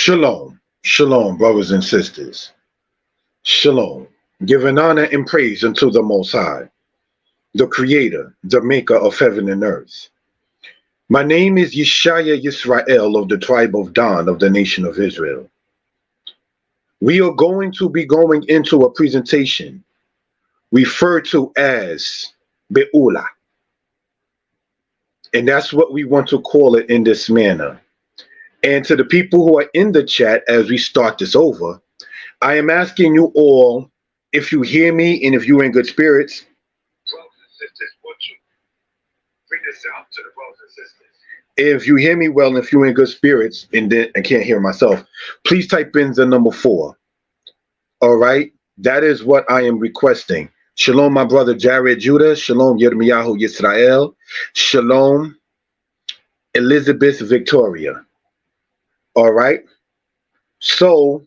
Shalom, shalom, brothers and sisters. Shalom, giving honor and praise unto the Most High, the Creator, the Maker of heaven and earth. My name is Yeshaya Yisrael of the tribe of Dan of the nation of Israel. We are going to be going into a presentation referred to as Beulah. And that's what we want to call it in this manner. And to the people who are in the chat, as we start this over, I am asking you all, if you hear me and if you're in good spirits, brothers and sisters, would you bring this out to the brothers and sisters? If you hear me well and if you're in good spirits, and then I can't hear myself, please type in the number 4. All right, that is what I am requesting. Shalom, my brother Jared Judah. Shalom, Yirmiyahu Yisrael. Shalom, Elizabeth Victoria. All right. So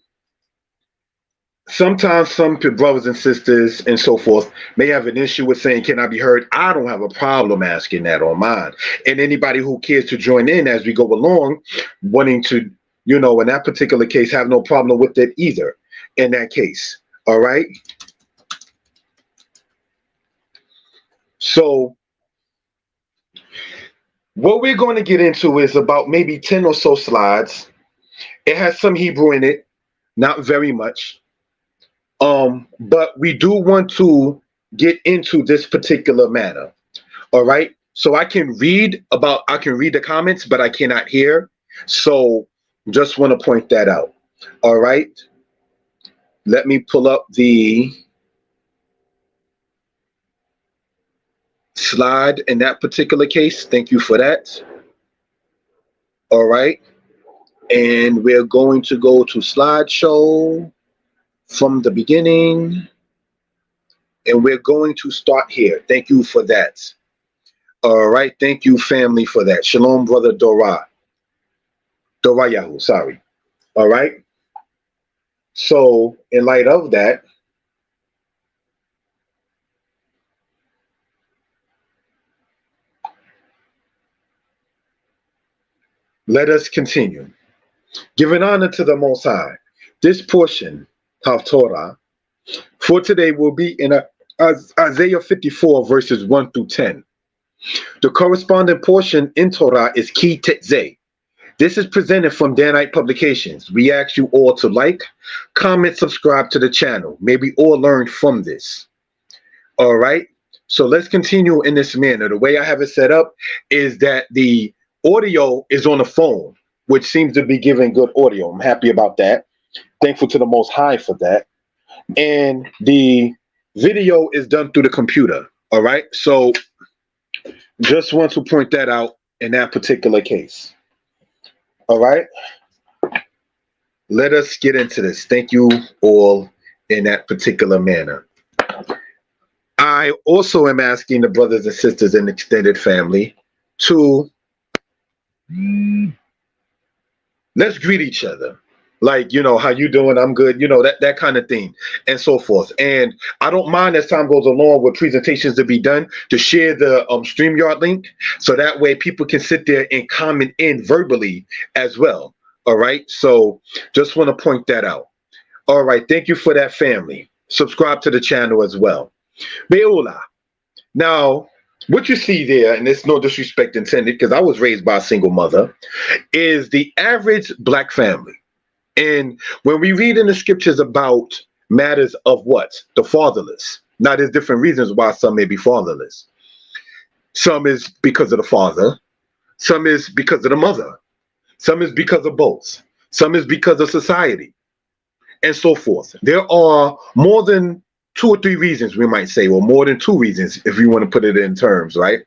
sometimes some brothers and sisters and so forth may have an issue with saying, can I be heard? I don't have a problem asking that on mine. And anybody who cares to join in as we go along, wanting to, in that particular case, have no problem with it either in that case. All right. So what we're going to get into is about maybe 10 or so slides. It has some Hebrew in it, not very much. But we do want to get into this particular matter. All right. So I can read the comments, but I cannot hear. So just want to point that out. All right. Let me pull up the slide in that particular case. Thank you for that. All right. And we're going to go to slideshow from the beginning. And we're going to start here. Thank you for that. All right. Thank you, family, for that. Shalom, brother Dorayahu, sorry. All right. So in light of that, let us continue. Giving honor to the Most High. This portion of Torah for today will be in Isaiah 54 verses 1 through 10. The corresponding portion in Torah is Ki Tetzeh. This is presented from Danite Publications. We ask you all to like, comment, subscribe to the channel. May we all learn from this. All right. So let's continue in this manner. The way I have it set up is that the audio is on the phone, which seems to be giving good audio. I'm happy about that. Thankful to the Most High for that. And the video is done through the computer. All right. So just want to point that out in that particular case. All right. Let us get into this. Thank you all in that particular manner. I also am asking the brothers and sisters and extended family to let's greet each other. Like, how you doing? I'm good. That kind of thing and so forth. And I don't mind as time goes along with presentations to be done to share the StreamYard link. So that way people can sit there and comment in verbally as well. All right. So just want to point that out. All right. Thank you for that, family. Subscribe to the channel as well. Beulah. Now, what you see there, and it's no disrespect intended because I was raised by a single mother, is the average black family. And when we read in the scriptures about matters of what? The fatherless. Now, there's different reasons why some may be fatherless. Some is because of the father. Some is because of the mother. Some is because of both. Some is because of society and so forth. There are more than 2 or 3 reasons, we might say, or more than 2 reasons, if you want to put it in terms, right?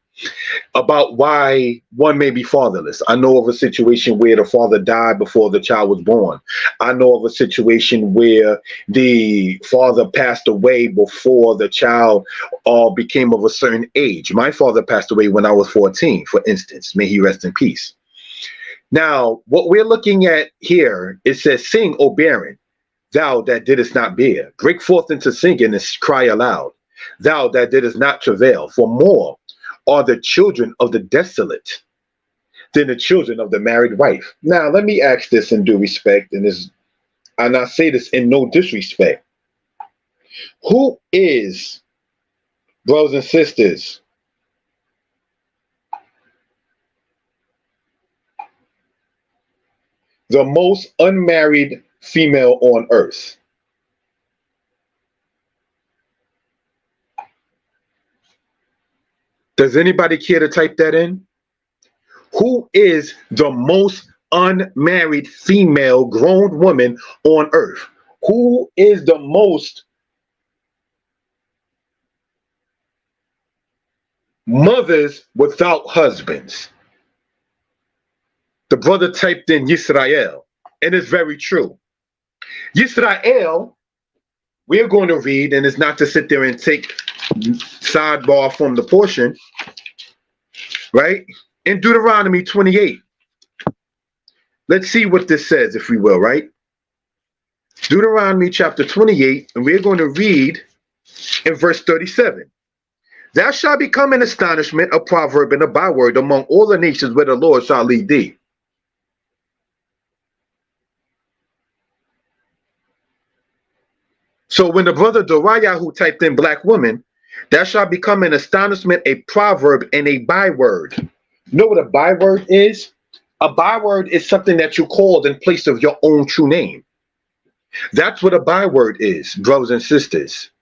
About why one may be fatherless. I know of a situation where the father died before the child was born. I know of a situation where the father passed away before the child became of a certain age. My father passed away when I was 14, for instance. May he rest in peace. Now, what we're looking at here, it says, sing, O barren, thou that didst not bear. Break forth into singing and cry aloud, thou that didst not travail. For more are the children of the desolate than the children of the married wife. Now, let me ask this in due respect, and I say this in no disrespect. Who is, brothers and sisters, the most unmarried female on earth? Does anybody care to type that in? Who is the most unmarried female grown woman on earth? Who is the most mothers without husbands? The brother typed in Yisrael, and it's very true. Yisrael, we're going to read, and it's not to sit there and take sidebar from the portion, right? In Deuteronomy 28. Let's see what this says, if we will, right? Deuteronomy chapter 28, and we're going to read in verse 37. Thou shalt become an astonishment, a proverb, and a byword among all the nations where the Lord shall lead thee. So when the brother Doriah who typed in black woman, that shall become an astonishment, a proverb, and a byword. You know what a byword is? A byword is something that you called in place of your own true name. That's what a byword is, brothers and sisters.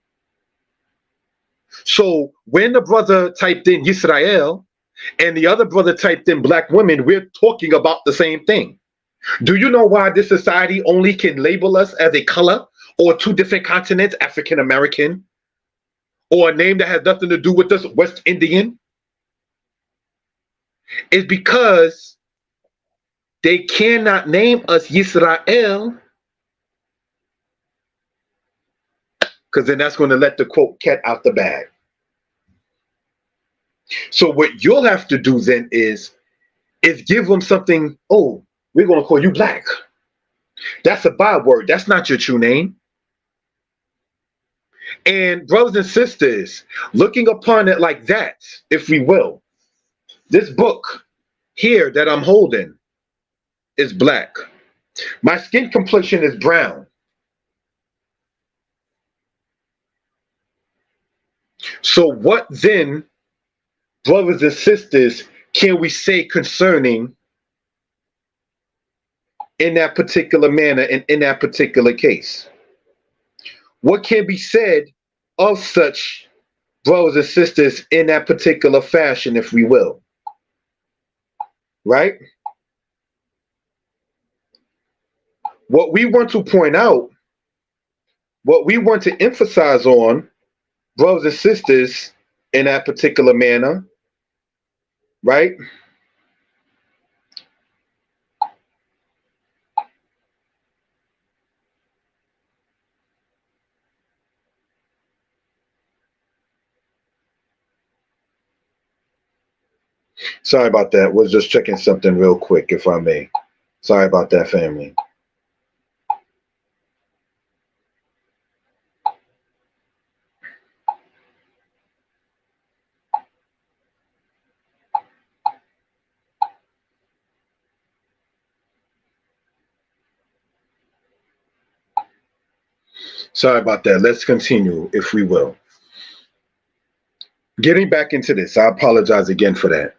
So when the brother typed in Yisrael and the other brother typed in black women, we're talking about the same thing. Do you know why this society only can label us as a color or two different continents, African American, or a name that has nothing to do with us, West Indian? It's because they cannot name us Yisrael, because then that's going to let the quote cat out the bag. So what you'll have to do then is give them something. Oh, we're going to call you black. That's a byword. That's not your true name. And brothers and sisters, looking upon it like that, if we will, this book here that I'm holding is black. My skin complexion is brown. So what then, brothers and sisters, can we say concerning in that particular manner and in that particular case? What can be said of such brothers and sisters in that particular fashion, if we will? Right? What we want to point out, what we want to emphasize on, brothers and sisters, in that particular manner, right? Sorry about that. Was just checking something real quick, if I may. Sorry about that, family. Sorry about that. Let's continue, if we will. Getting back into this, I apologize again for that.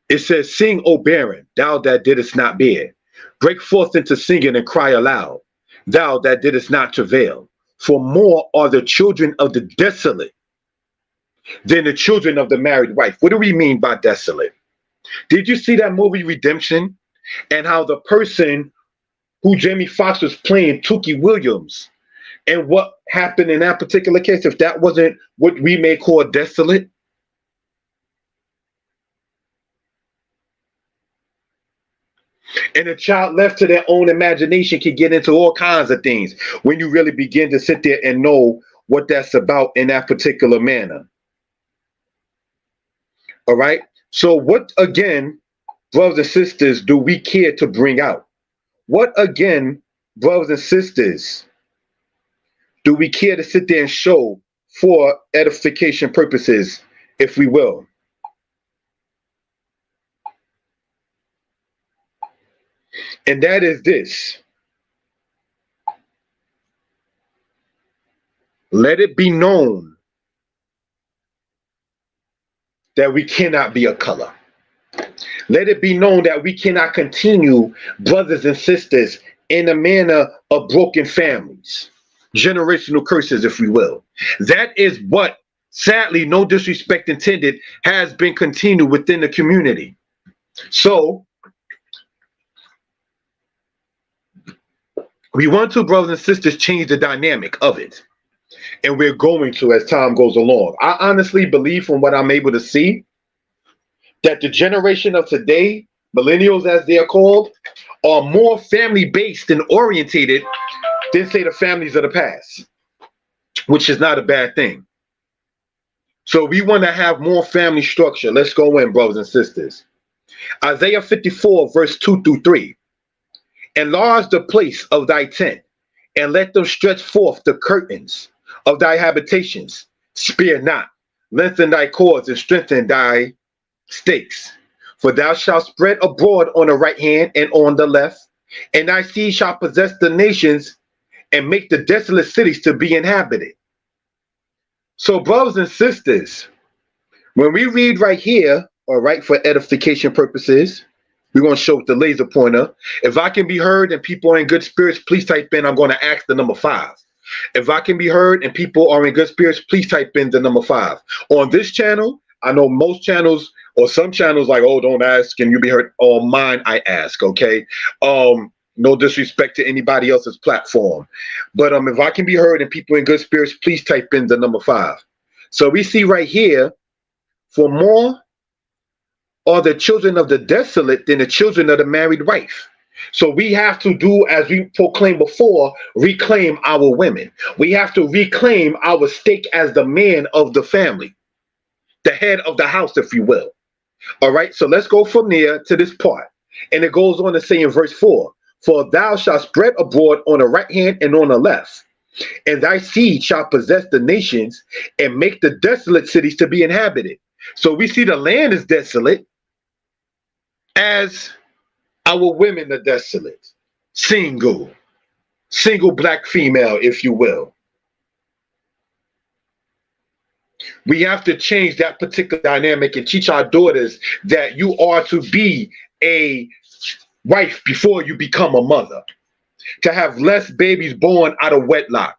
It says, sing, O barren, thou that didst not bear. Break forth into singing and cry aloud, thou that didst not travail. For more are the children of the desolate than the children of the married wife. What do we mean by desolate? Did you see that movie Redemption? And how the person who Jamie Foxx was playing, Tookie Williams, and what happened in that particular case, if that wasn't what we may call desolate? And a child left to their own imagination can get into all kinds of things when you really begin to sit there and know what that's about in that particular manner. All right. So what, again, brothers and sisters, do we care to bring out? What, again, brothers and sisters, do we care to sit there and show for edification purposes, if we will? And that is this. Let it be known that we cannot be a color. Let it be known that we cannot continue, brothers and sisters, in a manner of broken families, generational curses, if we will. That is what, sadly, no disrespect intended, has been continued within the community. So, we want to, brothers and sisters, change the dynamic of it. And we're going to as time goes along. I honestly believe, from what I'm able to see, that the generation of today, millennials as they are called, are more family based and orientated than, say, the families of the past, which is not a bad thing. So we want to have more family structure. Let's go in, brothers and sisters. Isaiah 54, verse 2 through 3. Enlarge the place of thy tent, and let them stretch forth the curtains of thy habitations. Spare not, lengthen thy cords, and strengthen thy stakes. For thou shalt spread abroad on the right hand and on the left, and thy seed shall possess the nations and make the desolate cities to be inhabited. So, brothers and sisters, when we read right here, all right, for edification purposes, we're going to show with the laser pointer. If I can be heard and people are in good spirits, please type in, I'm going to ask the number 5. If I can be heard and people are in good spirits, please type in the number 5. On this channel, I know most channels or some channels like, oh, don't ask, can you be heard? On mine, I ask, okay? No disrespect to anybody else's platform. But if I can be heard and people in good spirits, please type in the number 5. So we see right here, for more are the children of the desolate than the children of the married wife. So we have to do, as we proclaimed before, reclaim our women. We have to reclaim our stake as the man of the family, the head of the house, if you will. All right, so let's go from there to this part. And it goes on to say in verse 4, for thou shalt spread abroad on the right hand and on the left, and thy seed shall possess the nations and make the desolate cities to be inhabited. So we see the land is desolate as our women are desolate. Single black female, if you will. We have to change that particular dynamic and teach our daughters that you are to be a wife before you become a mother, to have less babies born out of wedlock.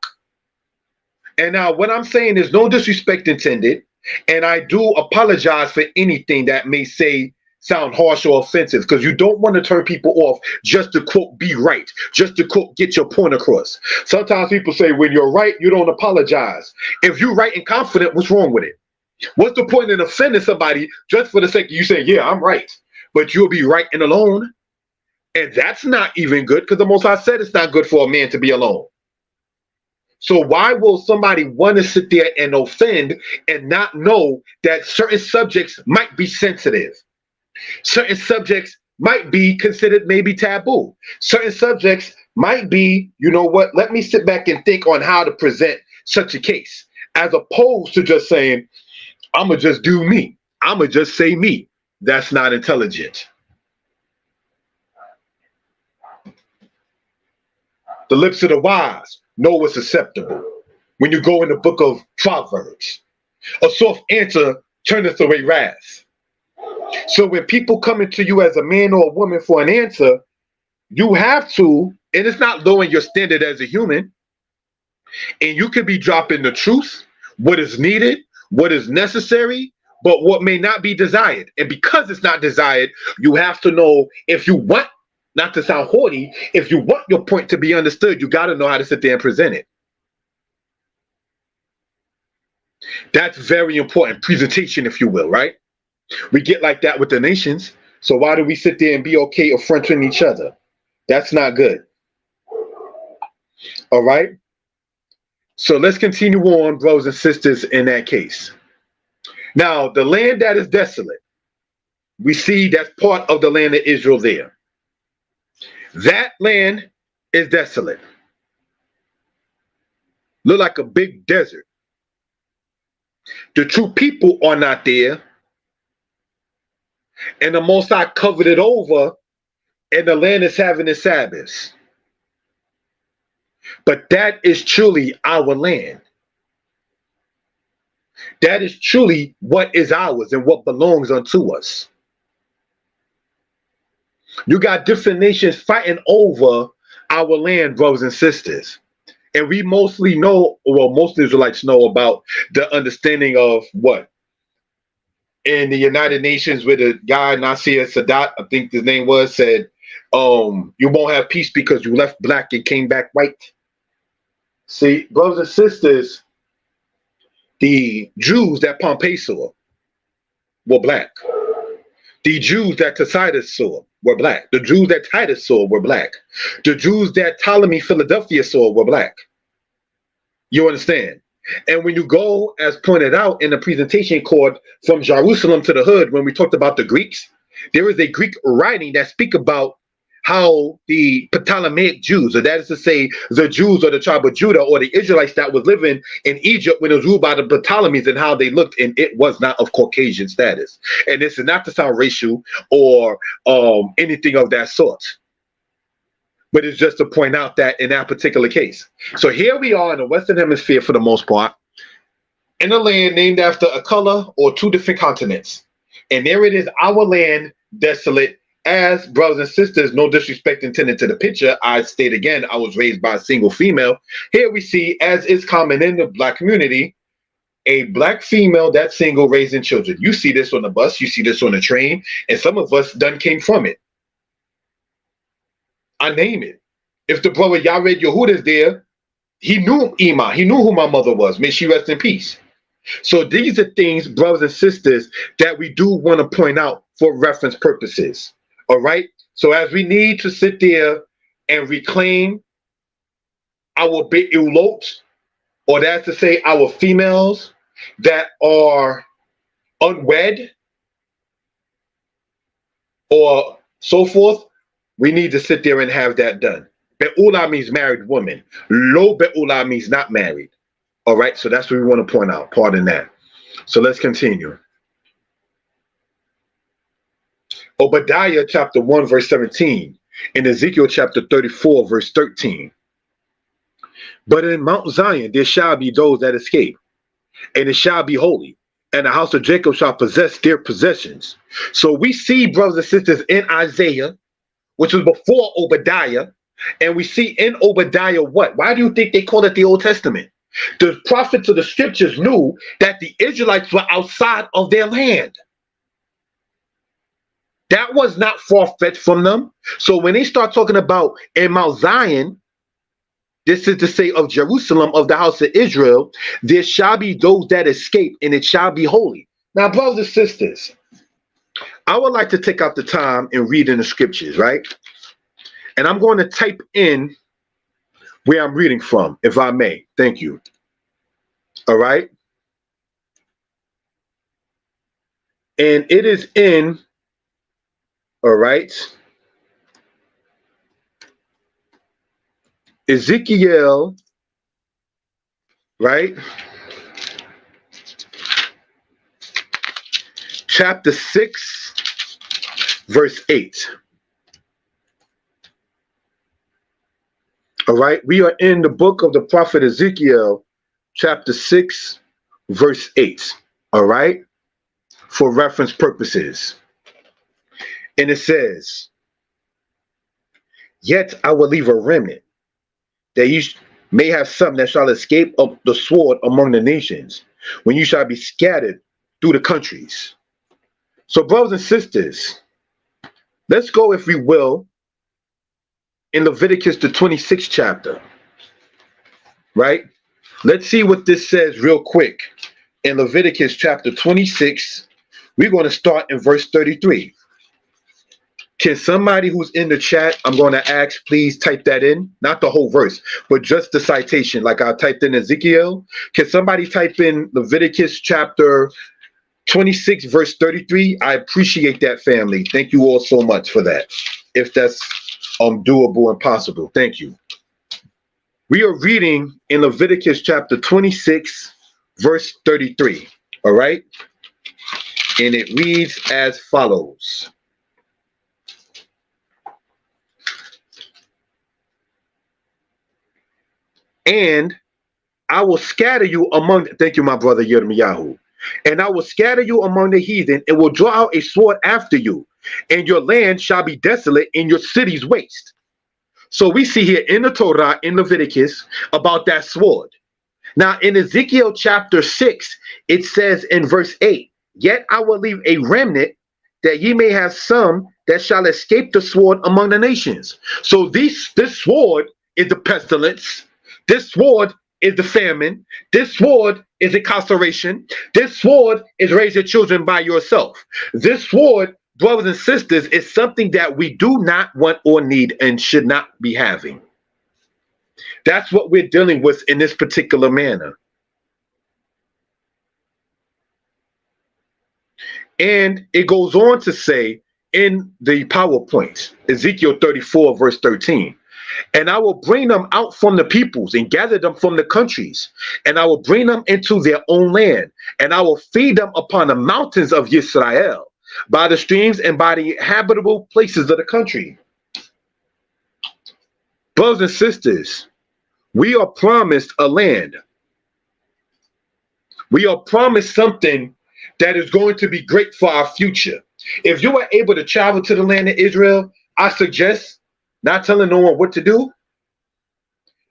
And now what I'm saying is no disrespect intended, and I do apologize for anything that may sound harsh or offensive, because you don't want to turn people off just to quote be right, just to quote get your point across. Sometimes people say when you're right, you don't apologize. If you're right and confident, what's wrong with it? What's the point in offending somebody just for the sake of you saying, yeah, I'm right, but you'll be right and alone? And that's not even good, because the Most High said it's not good for a man to be alone. So why will somebody want to sit there and offend and not know that certain subjects might be sensitive? Certain subjects might be considered maybe taboo. Certain subjects might be, you know what, let me sit back and think on how to present such a case, as opposed to just saying, I'm going to just do me. I'm going to just say me. That's not intelligent. The lips of the wise know what's acceptable. When you go in the book of Proverbs, a soft answer turneth away wrath. So when people come into you as a man or a woman for an answer, you have to, and it's not lowering your standard as a human, and you could be dropping the truth, what is needed, what is necessary, but what may not be desired. And because it's not desired, you have to know, if you want, not to sound haughty, if you want your point to be understood, you got to know how to sit there and present it. That's very important. Presentation, if you will, right? We get like that with the nations. So why do we sit there and be okay affronting each other? That's not good. All right. So let's continue on, brothers and sisters, in that case. Now, the land that is desolate, we see that's part of the land of Israel there. That land is desolate. Look like a big desert. The true people are not there. And the Most High covered it over and the land is having its Sabbaths. But that is truly our land. That is truly what is ours and what belongs unto us. You got different nations fighting over our land, brothers and sisters. And we mostly know, well, most Israelites know about the understanding of what? In the United Nations, where the guy Nasir Sadat, I think his name was, said, you won't have peace because you left black and came back white. See, brothers and sisters, the Jews that Pompey saw were black. The Jews that Tacitus saw were black. The Jews that Titus saw were black. The Jews that Ptolemy Philadelphia saw were black. You understand? And when you go, as pointed out in the presentation called From Jerusalem to the Hood, when we talked about the Greeks, there is a Greek writing that speak about how the Ptolemaic Jews, or that is to say, the Jews of the tribe of Judah, or the Israelites that was living in Egypt when it was ruled by the Ptolemies, and how they looked, and it was not of Caucasian status. And this is not to sound racial or anything of that sort, but it's just to point out that in that particular case. So here we are in the Western Hemisphere for the most part, in a land named after a color or two different continents. And there it is, our land desolate. As brothers and sisters, no disrespect intended to the picture, I state again, I was raised by a single female. Here we see, as is common in the black community, a black female that's single raising children. You see this on the bus, you see this on the train, and some of us done came from it. I name it. If the brother Yared Yehud is there, he knew Ima, he knew who my mother was. May she rest in peace. So these are things, brothers and sisters, that we do want to point out for reference purposes. All right. So as we need to sit there and reclaim our be'ulot, or that's to say our females that are unwed or so forth, we need to sit there and have that done. Be'ula means married woman. Lo be'ula means not married. All right. So that's what we want to point out. Pardon that. So let's continue. Obadiah chapter 1 verse 17 and Ezekiel chapter 34 verse 13. But in Mount Zion there shall be those that escape, and it shall be holy, and the house of Jacob shall possess their possessions. So we see, brothers and sisters, in Isaiah, which was before Obadiah, and we see in Obadiah what? Why do you think they call it the Old Testament? The prophets of the scriptures knew that the Israelites were outside of their land. That was not far-fetched from them. So when they start talking about in Mount Zion, this is to say of Jerusalem, of the house of Israel, there shall be those that escape, and it shall be holy. Now, brothers and sisters, I would like to take out the time and read in the scriptures, right? And I'm going to type in where I'm reading from, if I may. Thank you. All right. And it is in, all right, Ezekiel, right, chapter 6, verse 8. All right, we are in the book of the prophet Ezekiel, chapter 6, verse 8. All right, for reference purposes. And it says, yet I will leave a remnant, that you may have some that shall escape of the sword among the nations, when you shall be scattered through the countries. So, brothers and sisters, let's go, if we will, in Leviticus, the 26th chapter, right? Let's see what this says real quick. In Leviticus chapter 26, we're going to start in verse 33. Can somebody who's in the chat, I'm going to ask, please type that in, not the whole verse, but just the citation, like I typed in Ezekiel. Can somebody type in Leviticus chapter 26, verse 33? I appreciate that, family. Thank you all so much for that, if that's doable and possible. Thank you. We are reading in Leviticus chapter 26, verse 33. All right? And it reads as follows. And I will scatter you among, thank you, my brother Yirmiyahu. And I will scatter you among the heathen, and will draw out a sword after you, and your land shall be desolate, and your cities waste. So we see here in the Torah, in Leviticus, about that sword. Now in Ezekiel chapter 6, it says in verse 8, yet I will leave a remnant, that ye may have some that shall escape the sword among the nations. So this sword is the pestilence. This sword is the famine. This sword is incarceration. This sword is raising children by yourself. This sword, brothers and sisters, is something that we do not want or need and should not be having. That's what we're dealing with in this particular manner. And it goes on to say in the PowerPoint, Ezekiel 34, verse 13, and I will bring them out from the peoples and gather them from the countries, and I will bring them into their own land, and I will feed them upon the mountains of Israel, by the streams and by the habitable places of the country. Brothers and sisters, we are promised a land. We are promised something that is going to be great for our future. If you are able to travel to the land of Israel, I suggest, not telling no one what to do,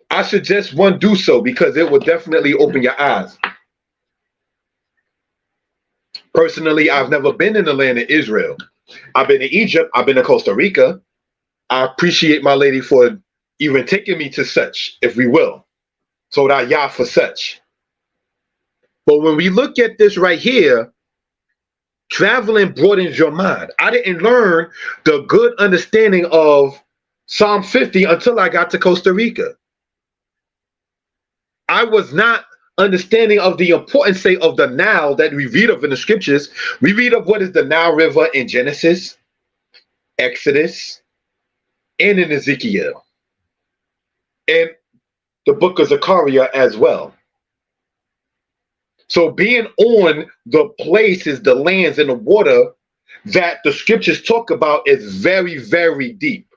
I suggest one do so, because it will definitely open your eyes. Personally, I've never been in the land of Israel. I've been to Egypt, I've been to Costa Rica. I appreciate my lady for even taking me to such, if we will. So that Yah for such. But when we look at this right here, traveling broadens your mind. I didn't learn the good understanding of Psalm 50 until I got to Costa Rica. I was not understanding of the importance, say, of the Nile that we read of in the scriptures. We read of what is the Nile River in Genesis, Exodus, and in Ezekiel, and the book of Zechariah as well. So being on the places, the lands, and the water that the scriptures talk about is very, very deep.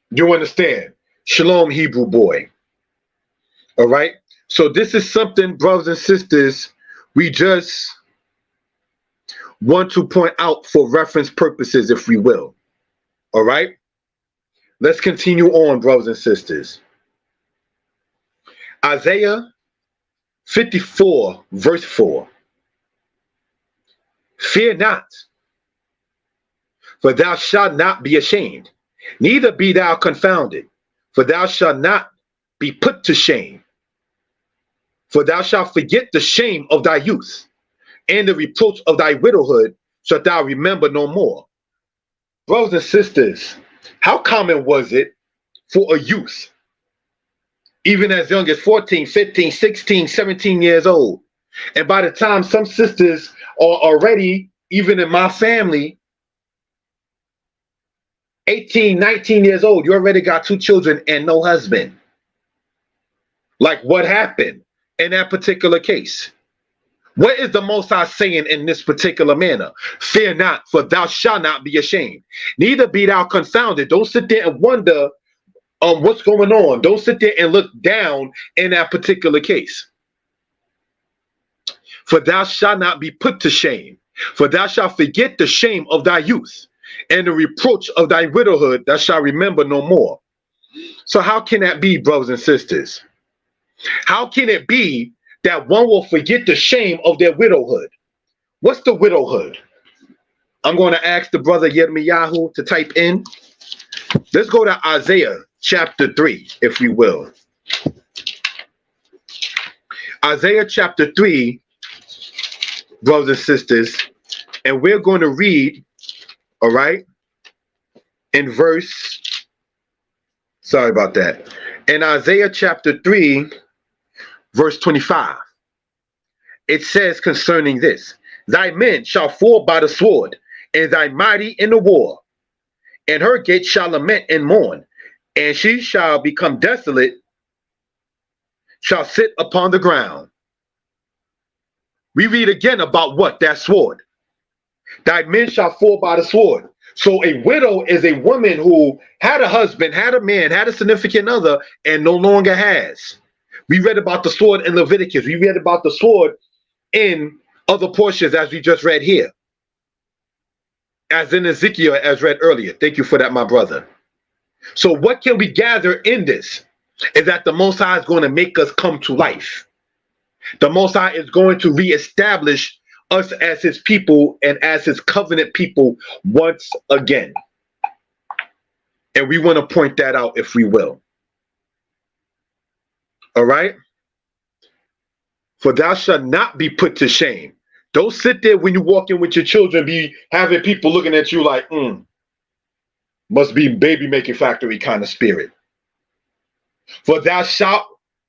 You understand? Shalom, Hebrew boy. All right? So this is something, brothers and sisters, we just want to point out for reference purposes, if we will. All right? Let's continue on, brothers and sisters. Isaiah 54, verse 4. Fear not, for thou shalt not be ashamed, neither be thou confounded, for thou shalt not be put to shame. For thou shalt forget the shame of thy youth, and the reproach of thy widowhood shalt thou remember no more. Brothers and sisters, how common was it for a youth, even as young as 14, 15, 16, 17 years old? And by the time some sisters are already, even in my family, 18, 19 years old, you already got 2 children and no husband. Like, what happened in that particular case? What is the Most High saying in this particular manner? Fear not, for thou shalt not be ashamed. Neither be thou confounded. Don't sit there and wonder what's going on. Don't sit there and look down in that particular case. For thou shalt not be put to shame. For thou shalt forget the shame of thy youth, and the reproach of thy widowhood thou shalt remember no more. So how can that be, brothers and sisters? How can it be that one will forget the shame of their widowhood? What's the widowhood? I'm going to ask the brother Yirmiyahu to type in. Let's go to Isaiah chapter 3, if we will. Isaiah chapter 3, brothers and sisters, and we're going to read, all right, in verse, sorry about that, in Isaiah chapter 3, verse 25, it says concerning this, thy men shall fall by the sword, and thy mighty in the war, and her gates shall lament and mourn, and she shall become desolate, shall sit upon the ground. We read again about what? That sword. Thy men shall fall by the sword. So a widow is a woman who had a husband, had a man, had a significant other, and no longer has. We read about the sword in Leviticus. We read about the sword in other portions as we just read here. As in Ezekiel, as read earlier. Thank you for that, my brother. So what can we gather in this? Is that the Most High is going to make us come to life. The Most High is going to reestablish us as his people and as his covenant people once again. And we want to point that out if we will. All right? For thou shalt not be put to shame. Don't sit there when you walk in with your children, be having people looking at you like, must be baby making factory kind of spirit. For thou shalt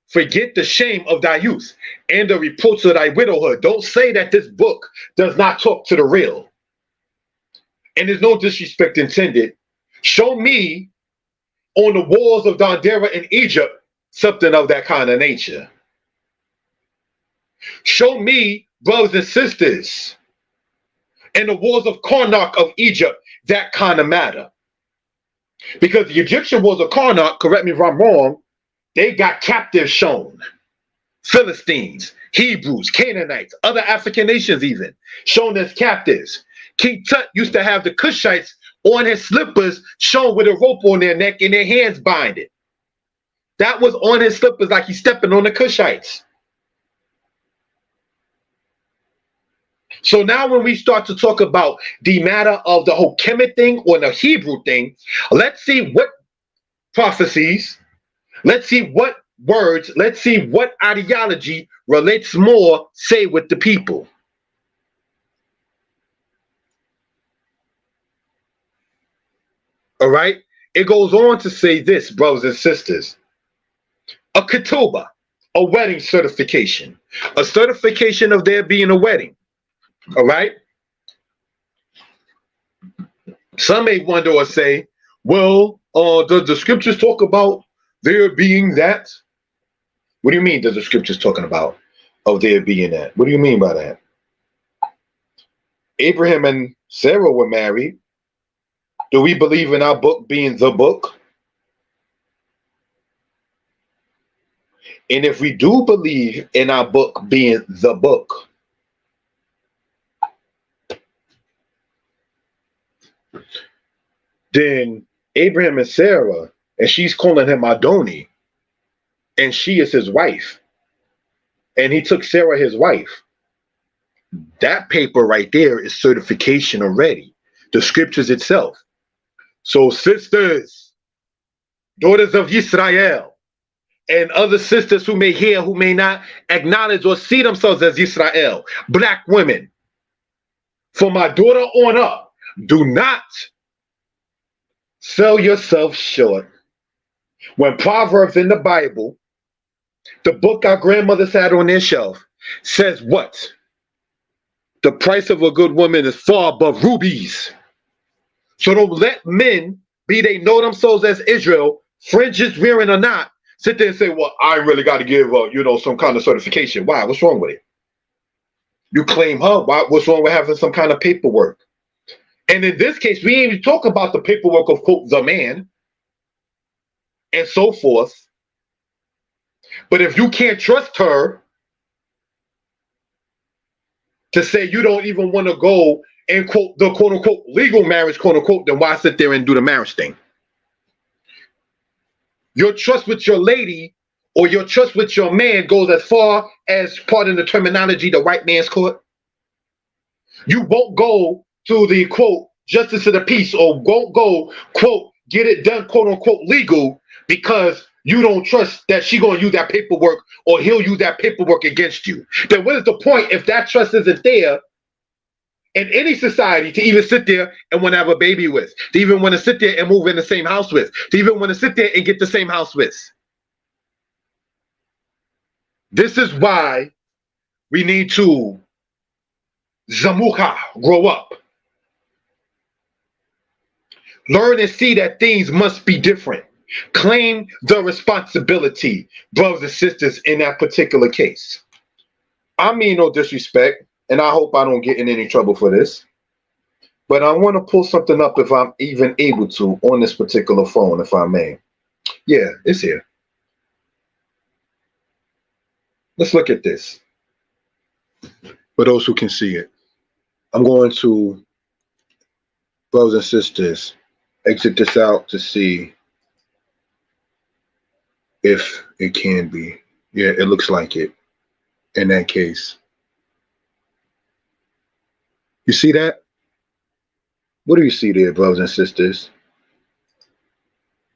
forget the shame of thy youth and the reproach of thy widowhood. Don't say that this book does not talk to the real. And there's no disrespect intended. Show me on the walls of Dondera in Egypt something of that kind of nature. Show me, brothers and sisters, in the walls of Karnak of Egypt, that kind of matter. Because the Egyptian walls of Karnak, correct me if I'm wrong, they got captives shown. Philistines, Hebrews, Canaanites, other African nations even, shown as captives. King Tut used to have the Cushites on his slippers shown with a rope on their neck and their hands binded. That was on his slippers like he's stepping on the Cushites. So now when we start to talk about the matter of the whole Kemet thing or the Hebrew thing, let's see what prophecies, let's see what words, let's see what ideology relates more, say, with the people. All right? It goes on to say this, brothers and sisters. A ketubah, a wedding certification. A certification of there being a wedding. All right? Some may wonder or say, well, does the scriptures talk about there being that? What do you mean does the scriptures talking about of there being that? What do you mean by that? Abraham and Sarah were married. Do we believe in our book being the book? And if we do believe in our book being the book, then Abraham and Sarah, and she's calling him Adoni, and she is his wife, and he took Sarah his wife. That paper right there is certification already. The scriptures itself. So sisters, daughters of Israel, and other sisters who may hear, who may not acknowledge or see themselves as Israel, black women, from my daughter on up, do not sell yourself short. When Proverbs in the Bible, the book our grandmothers had on their shelf, says what? The price of a good woman is far above rubies. So don't let men, be they know themselves as Israel, fringes wearing or not, sit there and say, well, I really got to give some kind of certification. Why? What's wrong with it? You claim her. Why? What's wrong with having some kind of paperwork? And in this case, we ain't even talk about the paperwork of, quote, the man, and so forth. But if you can't trust her to say you don't even want to go and, quote, the quote-unquote legal marriage, quote-unquote, then why sit there and do the marriage thing? Your trust with your lady or your trust with your man goes as far as, pardon the terminology, the white man's court. You won't go to the, quote, justice of the peace, or won't go, quote, get it done, quote-unquote, legal, because you don't trust that she going to use that paperwork or he'll use that paperwork against you. Then what is the point if that trust isn't there in any society to even sit there and want to have a baby with, to even want to sit there and move in the same house with, to even want to sit there and get the same house with? This is why we need to zamuka, grow up. Learn and see that things must be different. Claim the responsibility, brothers and sisters, in that particular case. I mean no disrespect, and I hope I don't get in any trouble for this. But I want to pull something up if I'm even able to on this particular phone, if I may. Yeah, it's here. Let's look at this for those who can see it. I'm going to, brothers and sisters, exit this out to see if it can be. Yeah, it looks like it in that case. You see that? What do you see there, brothers and sisters?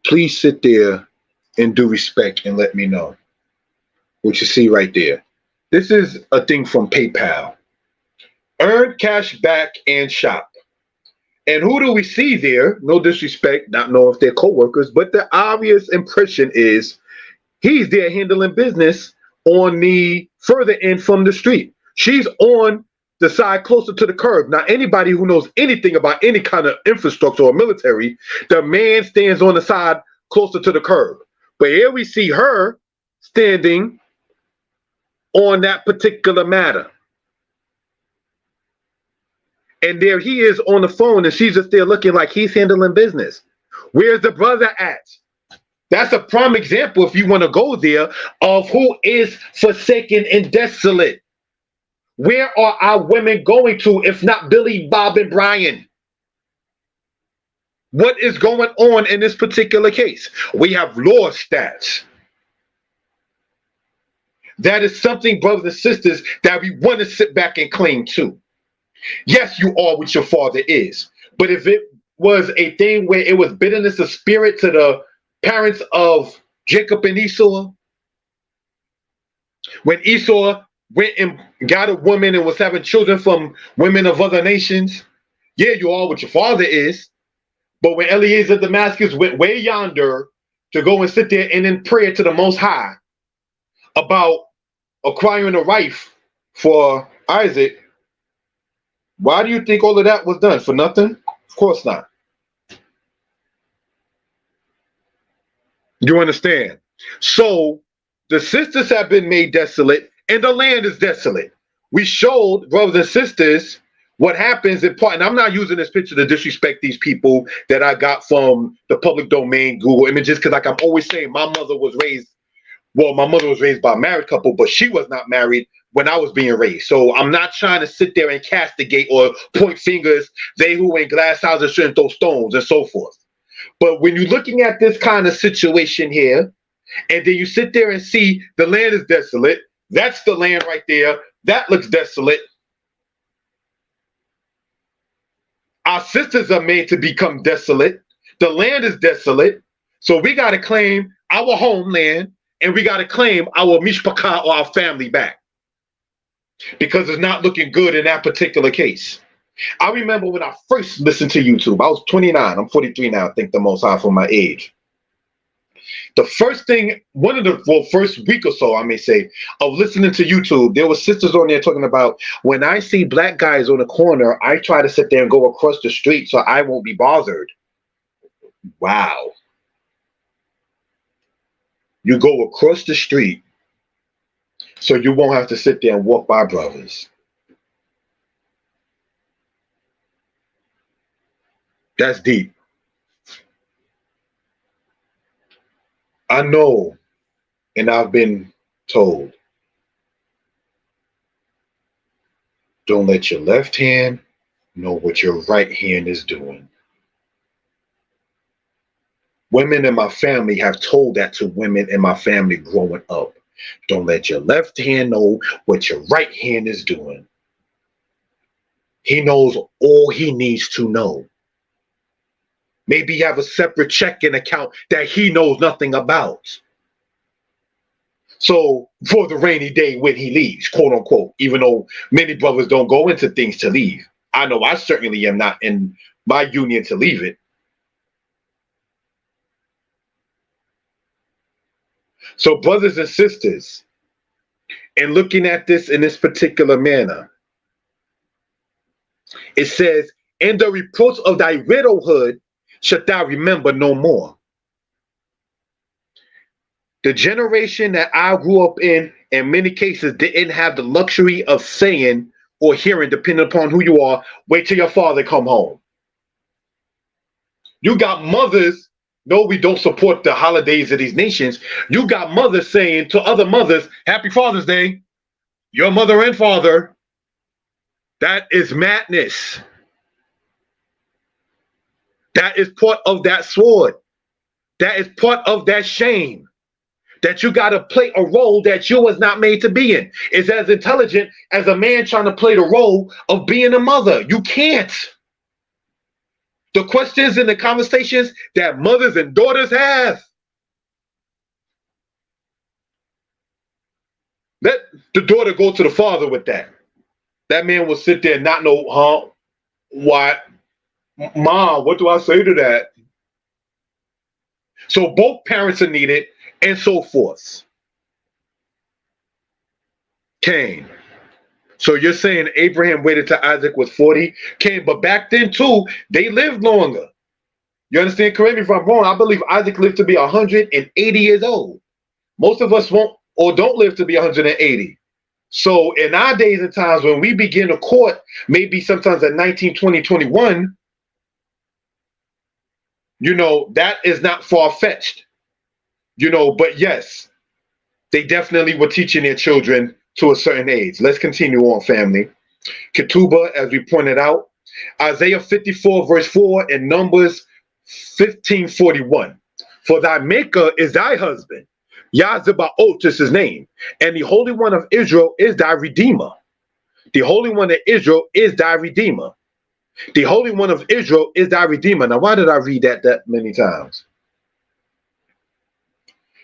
Please sit there and do respect and let me know what you see right there. This is a thing from PayPal. Earn cash back and shop. And who do we see there? No disrespect, not knowing if they're co-workers, but the obvious impression is he's there handling business on the further end from the street. She's on the side closer to the curb. Now, anybody who knows anything about any kind of infrastructure or military, the man stands on the side closer to the curb. But here we see her standing on that particular matter. And there he is on the phone, and she's just there looking like he's handling business. Where's the brother at? That's a prime example, if you want to go there, of who is forsaken and desolate. Where are our women going to, if not Billy, Bob, and Brian? What is going on in this particular case? We have law stats. That is something, brothers and sisters, that we want to sit back and cling to. Yes, you are what your father is. But if it was a thing where it was bitterness of spirit to the parents of Jacob and Esau, when Esau went and got a woman and was having children from women of other nations, yeah, you are what your father is. But when Eliezer of Damascus went way yonder to go and sit there and in prayer to the Most High about acquiring a wife for Isaac, why do you think all of that was done? For nothing? Of course not. You understand? So the sisters have been made desolate and the land is desolate. We showed, brothers and sisters, what happens in part, and I'm not using this picture to disrespect these people that I got from the public domain Google images, because like I'm always saying, my mother was raised by a married couple, but she was not married when I was being raised. So I'm not trying to sit there and castigate or point fingers, they who in glass houses shouldn't throw stones and so forth. But when you're looking at this kind of situation here, and then you sit there and see the land is desolate, that's the land right there, that looks desolate. Our sisters are made to become desolate. The land is desolate. So we got to claim our homeland and we got to claim our mishpachah or our family back, because it's not looking good in that particular case. I remember when I first listened to YouTube, I was 29. I'm 43 now, I think the most high for my age. The first thing, first week or so, I may say, of listening to YouTube, there were sisters on there talking about, when I see black guys on the corner, I try to sit there and go across the street so I won't be bothered. Wow. You go across the street so you won't have to sit there and walk by brothers. That's deep. I know, and I've been told, don't let your left hand know what your right hand is doing. Women in my family have told that to women in my family growing up. Don't let your left hand know what your right hand is doing. He knows all he needs to know. Maybe have a separate checking account that he knows nothing about. So for the rainy day when he leaves, quote unquote, even though many brothers don't go into things to leave. I know I certainly am not in my union to leave it. So brothers and sisters, in looking at this in this particular manner, it says, in the reproach of thy widowhood shalt thou remember no more. The generation that I grew up in many cases, didn't have the luxury of saying or hearing, depending upon who you are, wait till your father come home. You got mothers, no, we don't support the holidays of these nations. You got mothers saying to other mothers, Happy Father's Day, your mother and father. That is madness. That is part of that sword. That is part of that shame. That you got to play a role that you was not made to be in. It's as intelligent as a man trying to play the role of being a mother. You can't. The questions and the conversations that mothers and daughters have. Let the daughter go to the father with that. That man will sit there and not know, huh? What? Mom, what do I say to that? So both parents are needed and so forth. Cain. So you're saying Abraham waited till Isaac was 40? Cain, but back then too, they lived longer. You understand? Correct me if I'm wrong. I believe Isaac lived to be 180 years old. Most of us won't or don't live to be 180. So in our days and times when we begin a court, maybe sometimes at 19, 20, 21, you know, that is not far-fetched. You know, but yes, they definitely were teaching their children to a certain age. Let's continue on, family. Ketubah, as we pointed out, Isaiah 54, verse 4, and Numbers 15:41. For thy maker is thy husband, Yahzebaoth is his name, and the Holy One of Israel is thy Redeemer. The Holy One of Israel is thy Redeemer. The Holy One of Israel is thy Redeemer. Now, why did I read that many times?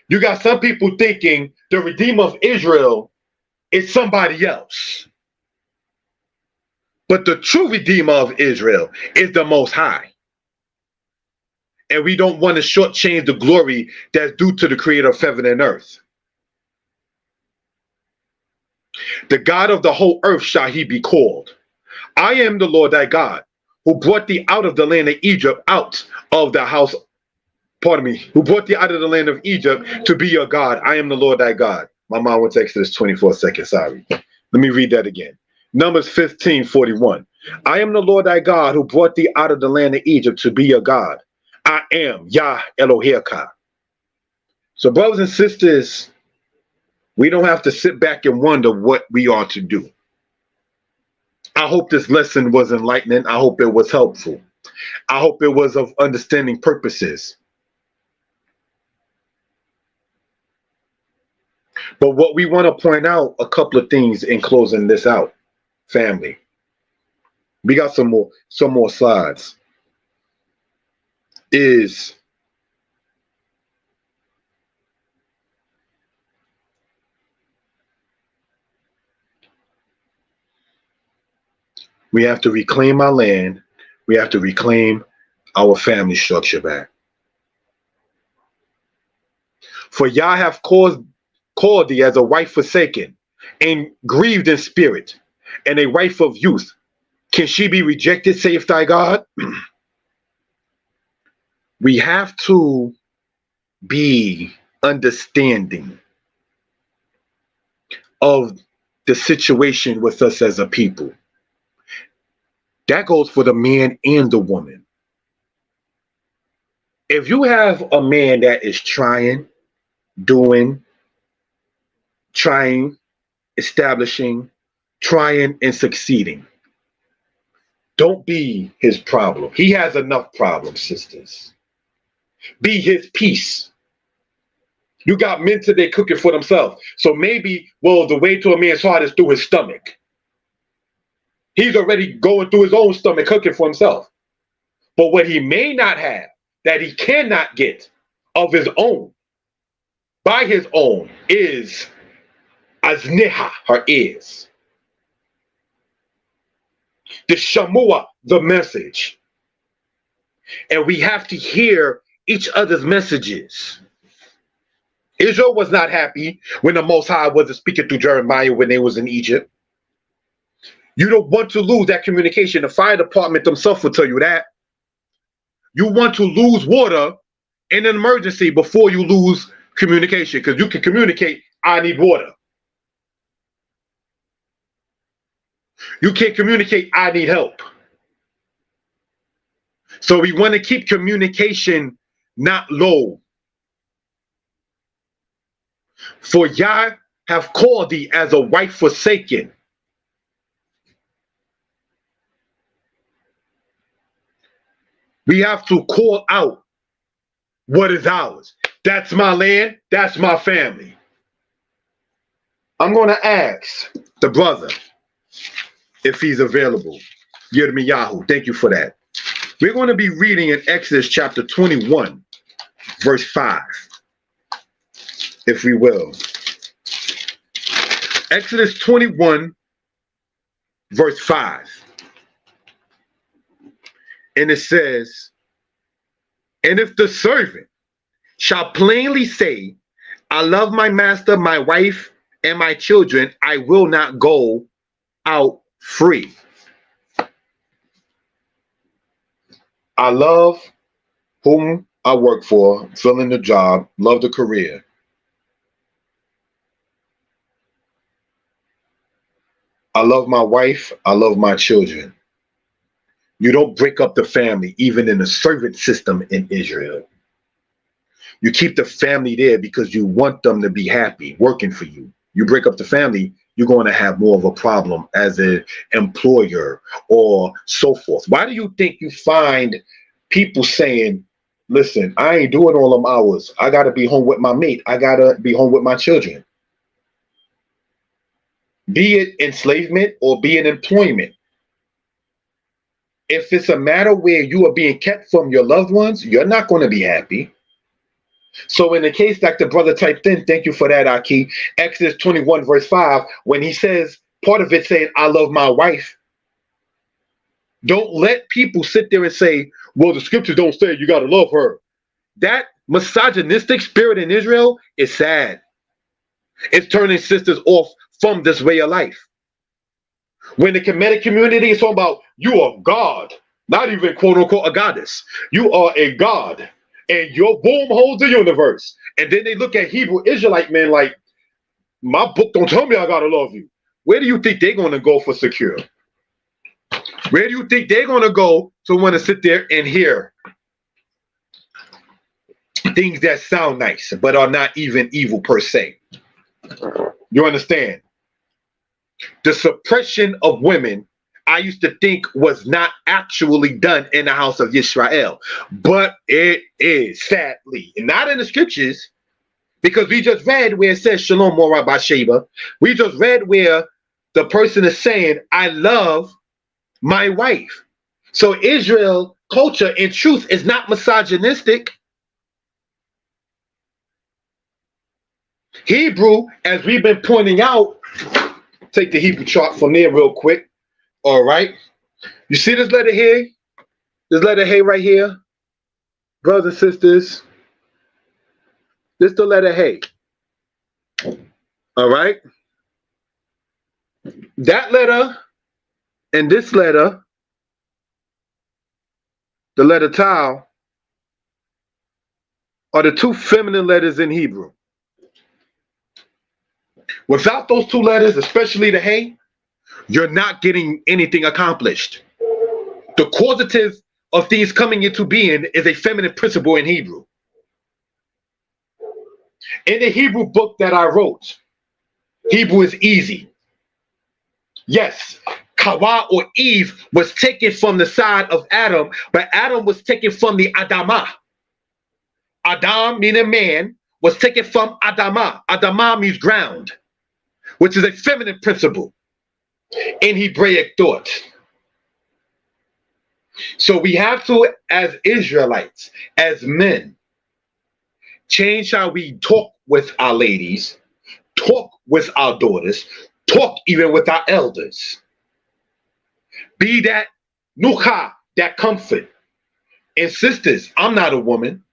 You got some people thinking the Redeemer of Israel is somebody else. But the true Redeemer of Israel is the Most High. And we don't want to shortchange the glory that's due to the Creator of heaven and earth. The God of the whole earth shall he be called. I am the Lord thy God, who brought thee out of the land of Egypt, out of the house, who brought thee out of the land of Egypt to be your God. I am the Lord thy God. My mind went to Exodus 24 seconds, sorry. Let me read that again. Numbers 15:41. I am the Lord thy God, who brought thee out of the land of Egypt to be your God. I am Yah Eloheka. So brothers and sisters, we don't have to sit back and wonder what we are to do. I hope this lesson was enlightening. I hope it was helpful. I hope it was of understanding purposes. But what we want to point out, a couple of things in closing this out, family. We got some more slides. Is we have to reclaim our land. We have to reclaim our family structure back. For Yah have called thee as a wife forsaken and grieved in spirit, and a wife of youth. Can she be rejected, saith thy God? We have to be understanding of the situation with us as a people. That goes for the man and the woman. If you have a man that is trying, establishing, trying, and succeeding, don't be his problem. He has enough problems, sisters. Be his peace. You got men today cooking for themselves. So maybe, well, the way to a man's heart is through his stomach. He's already going through his own stomach cooking for himself. But what he may not have, that he cannot get of his own, by his own, is azneha, her ears. The shamua, the message. And we have to hear each other's messages. Israel was not happy when the Most High wasn't speaking through Jeremiah when they was in Egypt. You don't want to lose that communication. The fire department themselves will tell you that. You want to lose water in an emergency before you lose communication, because you can communicate, I need water. You can't communicate, I need help. So we want to keep communication not low. For Yah have called thee as a wife forsaken. We have to call out what is ours. That's my land. That's my family. I'm going to ask the brother if he's available. Yirmiyahu, thank you for that. We're going to be reading in Exodus chapter 21, verse 5, if we will. Exodus 21, verse 5. And it says, and if the servant shall plainly say, I love my master, my wife, and my children, I will not go out free. I love whom I work for, filling the job, love the career. I love my wife, I love my children. You don't break up the family, even in the servant system in Israel. You keep the family there because you want them to be happy, working for you. You break up the family, you're going to have more of a problem as an employer or so forth. Why do you think you find people saying, listen, I ain't doing all them hours. I got to be home with my mate. I got to be home with my children. Be it enslavement or be it employment. If it's a matter where you are being kept from your loved ones, you're not going to be happy. So in the case like the brother typed in, thank you for that, Aki, Exodus 21 verse 5, when he says, part of it saying, I love my wife. Don't let people sit there and say, well, the scriptures don't say you got to love her. That misogynistic spirit in Israel is sad. It's turning sisters off from this way of life. When the Kemetic community is talking about you are God, not even quote unquote a goddess. You are a God and your womb holds the universe. And then they look at Hebrew Israelite men like, my book don't tell me I gotta love you. Where do you think they're gonna go for secure? Where do you think they're gonna go to want to sit there and hear things that sound nice but are not even evil per se? You understand? The suppression of women, I used to think was not actually done in the house of Yisrael, but it is, sadly, not in the scriptures, because we just read where it says Shalom Morah Basheba. We just read where the person is saying, I love my wife. So Israel culture in truth is not misogynistic. Hebrew, as we've been pointing out, take the Hebrew chart from there real quick. All right. You see this letter here? This letter Hey right here? Brothers and sisters. This the letter Hey. All right. That letter and this letter, the letter Tau, are the two feminine letters in Hebrew. Without those two letters, especially the Hey, you're not getting anything accomplished. The causative of things coming into being is a feminine principle in Hebrew. In the Hebrew book that I wrote, Hebrew is easy. Yes, Kawa or Eve was taken from the side of Adam, but Adam was taken from the Adamah. Adam, meaning man, was taken from Adamah. Adamah means ground, which is a feminine principle in Hebraic thought. So we have to, as Israelites, as men, change how we talk with our ladies, talk with our daughters, talk even with our elders. Be that nucha, that comfort. And sisters, I'm not a woman.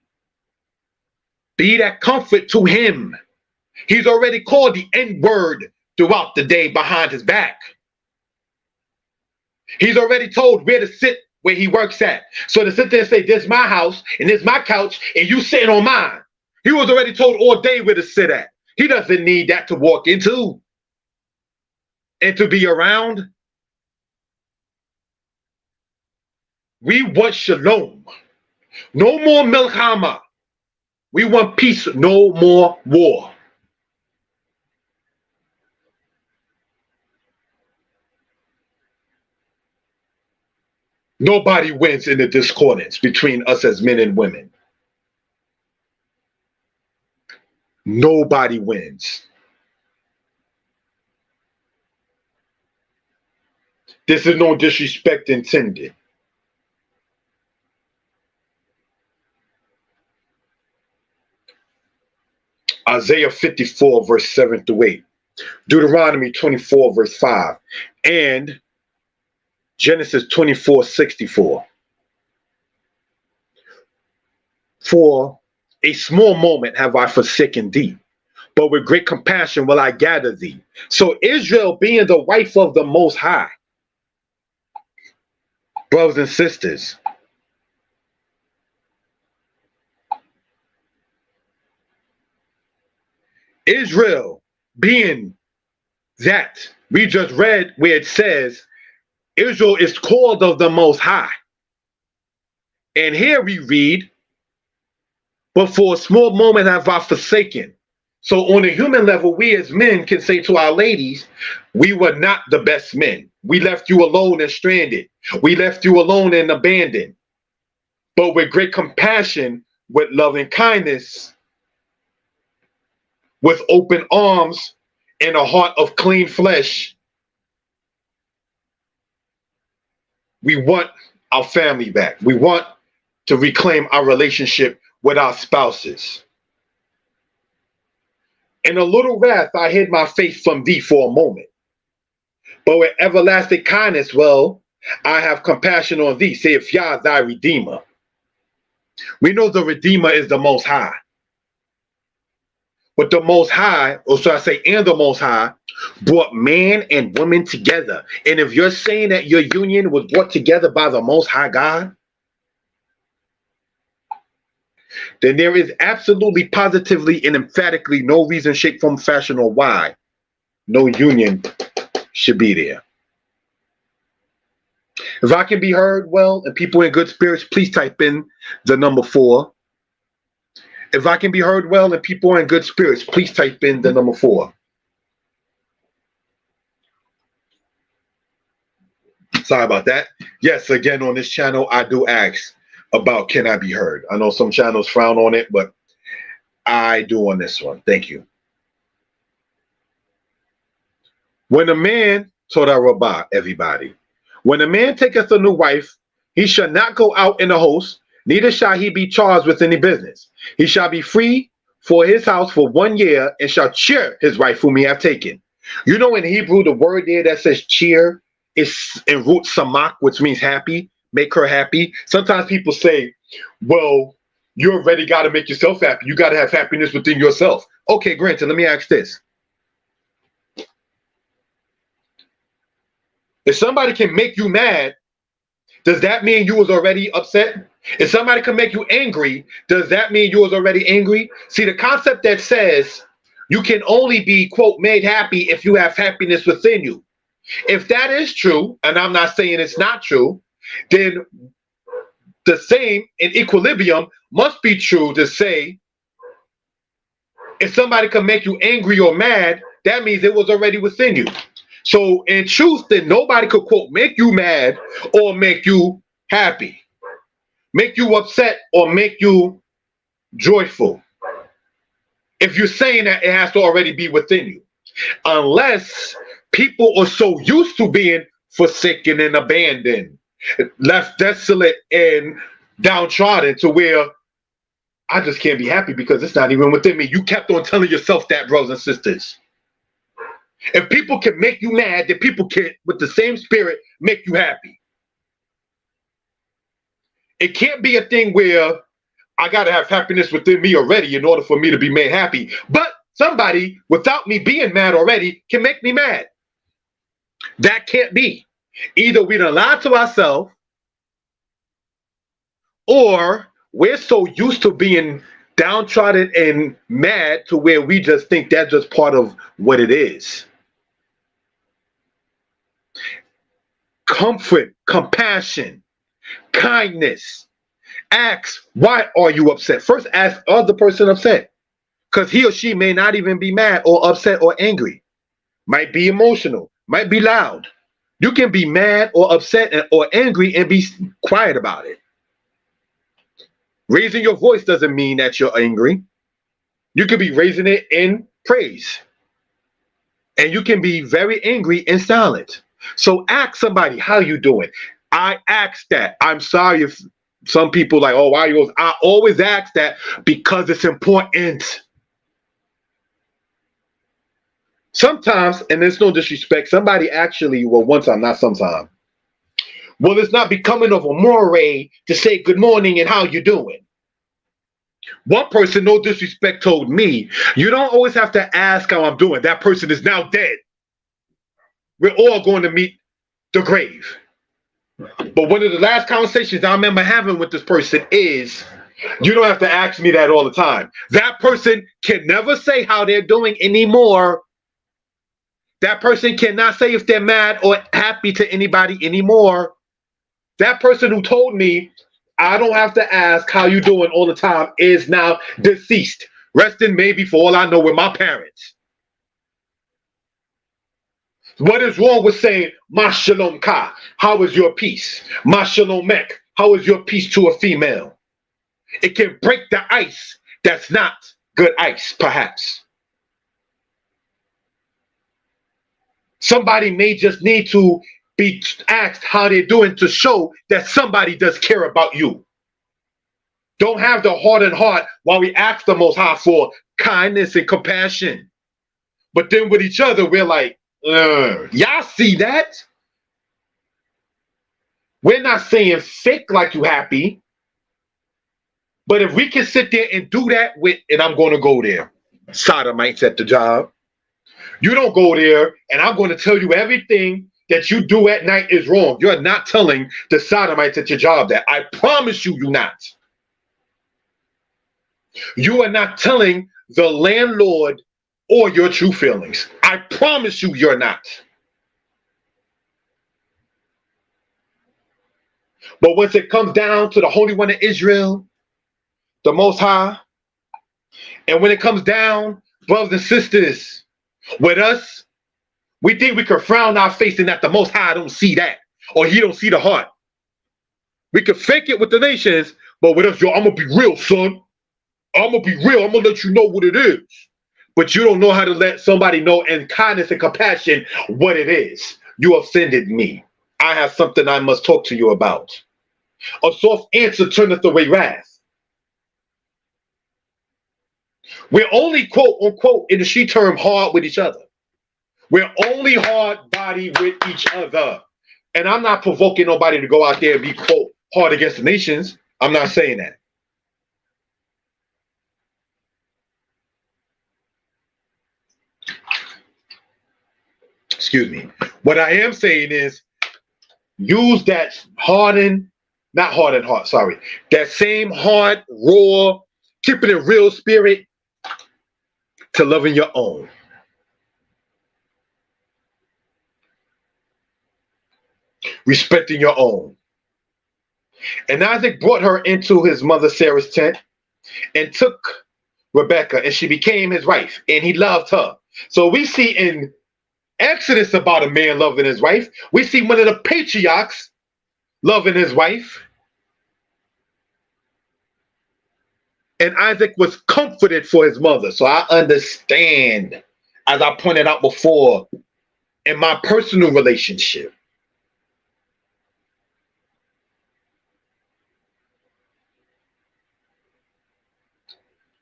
Be that comfort to him. He's already called the N-word throughout the day behind his back. He's already told where to sit where he works at. So to sit there and say, this is my house and this is my couch and you sitting on mine. He was already told all day where to sit at. He doesn't need that to walk into and to be around. We want shalom. No more milchama. We want peace. No more war. Nobody wins in the discordance between us as men and women. Nobody wins. This is no disrespect intended. Isaiah 54, verse 7 through 8. Deuteronomy 24, verse 5. And Genesis 24, 64. For a small moment have I forsaken thee, but with great compassion will I gather thee. So Israel being the wife of the Most High, brothers and sisters, Israel being that, we just read where it says Israel is called of the Most High. And here we read, but for a small moment have I forsaken. So on a human level, we as men can say to our ladies, we were not the best men. We left you alone and stranded. We left you alone and abandoned. But with great compassion, with loving kindness, with open arms and a heart of clean flesh, we want our family back. We want to reclaim our relationship with our spouses. In a little wrath, I hid my face from thee for a moment. But with everlasting kindness, well, I have compassion on thee, saith Yah, thy Redeemer. We know the Redeemer is the Most High. But the Most High, or should I say, and the Most High, brought man and woman together. And if you're saying that your union was brought together by the Most High God, then there is absolutely, positively, and emphatically no reason, shape, form, fashion, or why no union should be there. If I can be heard well and people in good spirits, please type in the number 4. If I can be heard well and people are in good spirits, please type in the number 4. Sorry about that. Yes, again, on this channel, I do ask about can I be heard. I know some channels frown on it, but I do on this one. Thank you. When a man, Torah Rabbah, everybody, when a man taketh a new wife, he shall not go out in the host, neither shall he be charged with any business. He shall be free for his house for 1 year, and shall cheer his wife whom he hath taken. You know, in Hebrew, the word there that says cheer is in root samak, which means happy, make her happy. Sometimes people say, well, you already got to make yourself happy. You got to have happiness within yourself. Okay, granted, let me ask this. If somebody can make you mad, does that mean you was already upset? If somebody can make you angry, does that mean you was already angry? See, the concept that says you can only be, quote, made happy if you have happiness within you. If that is true, and I'm not saying it's not true, then the same in equilibrium must be true to say if somebody can make you angry or mad, that means it was already within you. So in truth, then nobody could, quote, make you mad or make you happy, make you upset or make you joyful, if you're saying that it has to already be within you. Unless people are so used to being forsaken and abandoned, left desolate and downtrodden to where I just can't be happy because it's not even within me. You kept on telling yourself that, brothers and sisters. If people can make you mad, then people can, with the same spirit, make you happy. It can't be a thing where I got to have happiness within me already in order for me to be made happy. But somebody, without me being mad already, can make me mad. That can't be. Either we done lied to ourselves, or we're so used to being downtrodden and mad to where we just think that's just part of what it is. Comfort, compassion, kindness. Ask, why are you upset? First, ask, are the person upset? Because he or she may not even be mad or upset or angry. Might be emotional, might be loud. You can be mad or upset or angry and be quiet about it. Raising your voice doesn't mean that you're angry. You can be raising it in praise. And you can be very angry and silent. So ask somebody, how you doing? I ask that. I'm sorry if some people like, oh, why you? I always ask that because it's important. Sometimes, and there's no disrespect, somebody actually, well, one time, not sometime. Well, it's not becoming of a moray to say good morning and how you doing. One person, no disrespect, told me, you don't always have to ask how I'm doing. That person is now dead. We're all going to meet the grave. But one of the last conversations I remember having with this person is, you don't have to ask me that all the time. That person can never say how they're doing anymore. That person cannot say if they're mad or happy to anybody anymore. That person who told me I don't have to ask how you doing all the time is now deceased. Resting maybe for all I know with my parents. What is wrong with saying, Ma Shalom Ka, how is your peace? Ma Shalom Mek, how is your peace to a female? It can break the ice that's not good ice, perhaps. Somebody may just need to be asked how they're doing to show that somebody does care about you. Don't have the hardened heart while we ask the Most High for kindness and compassion. But then with each other, we're like, y'all see that? We're not saying fake like you happy. But if we can sit there and do that with, and I'm going to go there, sodomites at the job. You don't go there, and I'm going to tell you everything that you do at night is wrong. You're not telling the sodomites at your job that. I promise you, you're not. You are not telling the landlord or your true feelings. I promise you, you're not. But once it comes down to the Holy One of Israel, the Most High, and when it comes down, brothers and sisters, with us, we think we can frown our face and that the Most High don't see that, or he don't see the heart. We can fake it with the nations, but with us, yo, I'm going to be real, son. I'm going to be real. I'm going to let you know what it is. But you don't know how to let somebody know in kindness and compassion what it is. You offended me. I have something I must talk to you about. A soft answer turneth away wrath. We're only, quote unquote, in the street term, hard with each other. We're only hard body with each other. And I'm not provoking nobody to go out there and be, quote, hard against the nations. I'm not saying that. Excuse me. What I am saying is use that that same hard, raw, keeping it real spirit to loving your own. Respecting your own. And Isaac brought her into his mother Sarah's tent and took Rebekah, and she became his wife, and he loved her. So we see in Exodus about a man loving his wife. We see one of the patriarchs loving his wife. And Isaac was comforted for his mother. So I understand, as I pointed out before, in my personal relationship,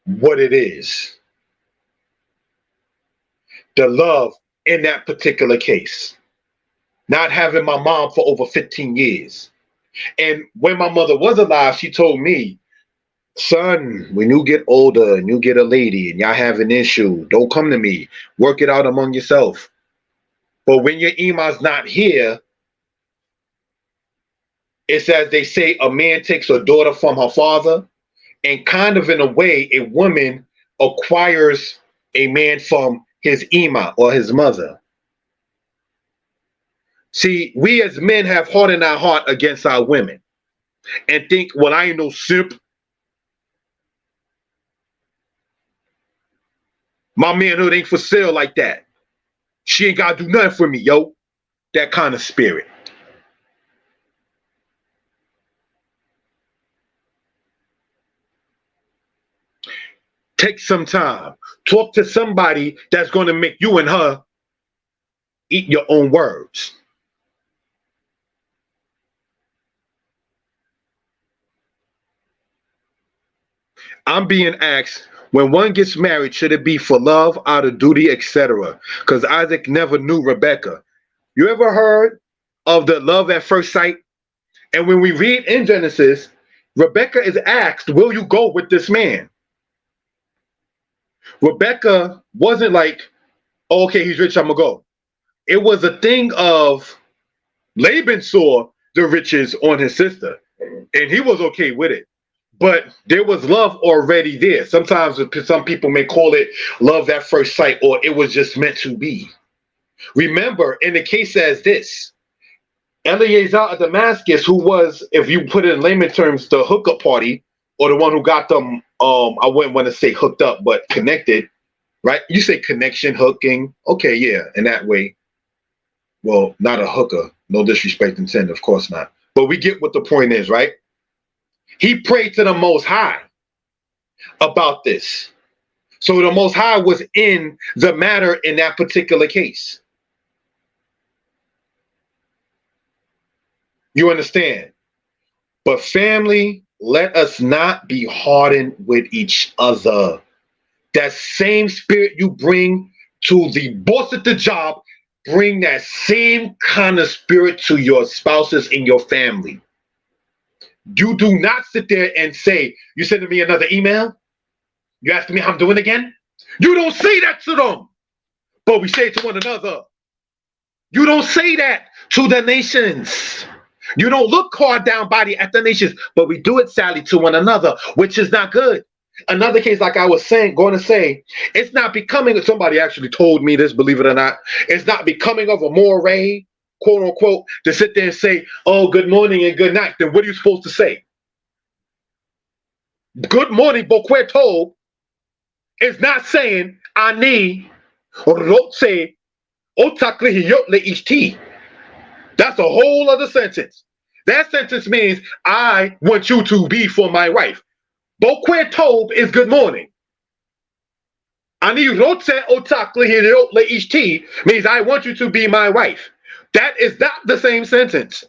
what it is. The love in that particular case. Not having my mom for over 15 years. And when my mother was alive, she told me, son, when you get older and you get a lady and y'all have an issue, don't come to me. Work it out among yourself. But when your ima's not here, it's as they say, a man takes a daughter from her father, and kind of in a way, a woman acquires a man from his ima or his mother. See, we as men have hardened our heart against our women. and think, well, I ain't no simp. My manhood ain't for sale like that. She ain't gotta do nothing for me, yo. That kind of spirit. Take some time. Talk to somebody that's gonna make you and her eat your own words. I'm being asked, when one gets married, should it be for love, out of duty, etc.? Because Isaac never knew Rebecca. You ever heard of the love at first sight? And when we read in Genesis, Rebecca is asked, will you go with this man? Rebecca wasn't like, oh, okay, he's rich, I'm gonna go. It was a thing of Laban saw the riches on his sister, and he was okay with it. But there was love already there. Sometimes some people may call it love at first sight, or it was just meant to be. Remember, in the case as this, Eleazar of Damascus, who was, if you put it in layman terms, the hookup party, or the one who got them, I wouldn't want to say hooked up, but connected, right? You say connection, hooking. Okay, yeah, in that way. Well, not a hooker. No disrespect intended, of course not. But we get what the point is, right? He prayed to the Most High about this. So the Most High was in the matter in that particular case. You understand? But family, let us not be hardened with each other. That same spirit you bring to the boss at the job, bring that same kind of spirit to your spouses in your family. You do not sit there and say, you sending me another email? You asking me how I'm doing again? You don't say that to them. But we say it to one another. You don't say that to the nations. You don't look hard down body at the nations, but we do it, Sally, to one another, which is not good. Another case, like I was saying, going to say, it's not becoming, somebody actually told me this, believe it or not, it's not becoming of a moray, quote unquote, to sit there and say, oh, good morning and good night. Then what are you supposed to say? Good morning, Bokweto, is not saying, Ani, Rotse, Otaklihiyotle Ishti. That's a whole other sentence. That sentence means, I want you to be for my wife. Bokweto is good morning. Ani Rotse Otaklihiyotle Ishti means, I want you to be my wife. That is not the same sentence.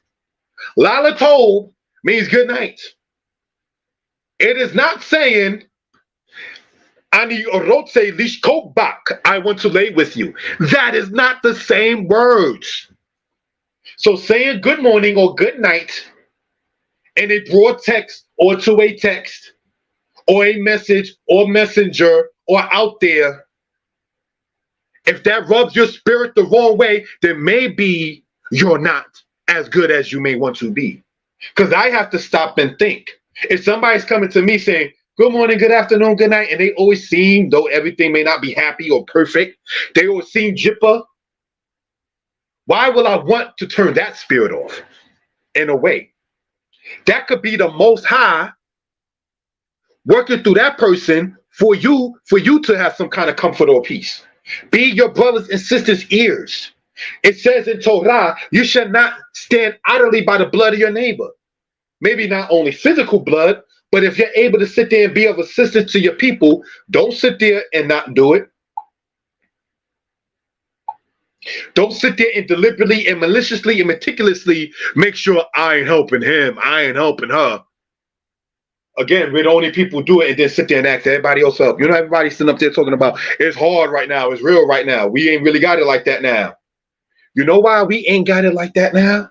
Lala Tob means good night. It is not saying, Ani Rotse Lishkobak, I want to lay with you. That is not the same words. So saying good morning or good night in a broad text or to a text or a message or messenger or out there, if that rubs your spirit the wrong way, then maybe you're not as good as you may want to be. Because I have to stop and think. If somebody's coming to me saying, good morning, good afternoon, good night, and they always seem, though everything may not be happy or perfect, they always seem jipper, why will I want to turn that spirit off? In a way, that could be the Most High working through that person for you to have some kind of comfort or peace. Be your brothers and sisters' ears. It says in Torah, you shall not stand idly by the blood of your neighbor. Maybe not only physical blood, but if you're able to sit there and be of assistance to your people, don't sit there and not do it. Don't sit there and deliberately and maliciously and meticulously make sure I ain't helping him, I ain't helping her. Again, we're the only people do it and then sit there and act everybody else up. You know, everybody's sitting up there talking about it's hard right now, it's real right now. We ain't really got it like that now. You know why we ain't got it like that now?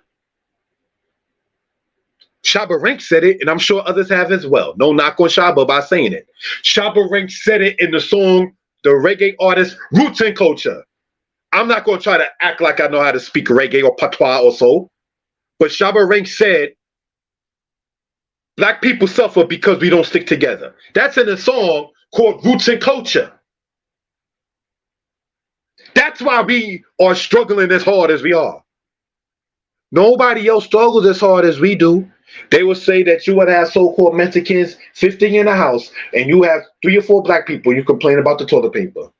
Shabba Rank said it, and I'm sure others have as well. No knock on Shabba by saying it. Shabba Rank said it in the song, the reggae artist Roots and Culture. I'm not going to try to act like I know how to speak reggae or patois or so, but Shabba Rank said, black people suffer because we don't stick together. That's in a song called Roots and Culture. That's why we are struggling as hard as we are. Nobody else struggles as hard as we do. They will say that you would have so-called Mexicans 50 in the house and you have 3 or 4 black people, you complain about the toilet paper.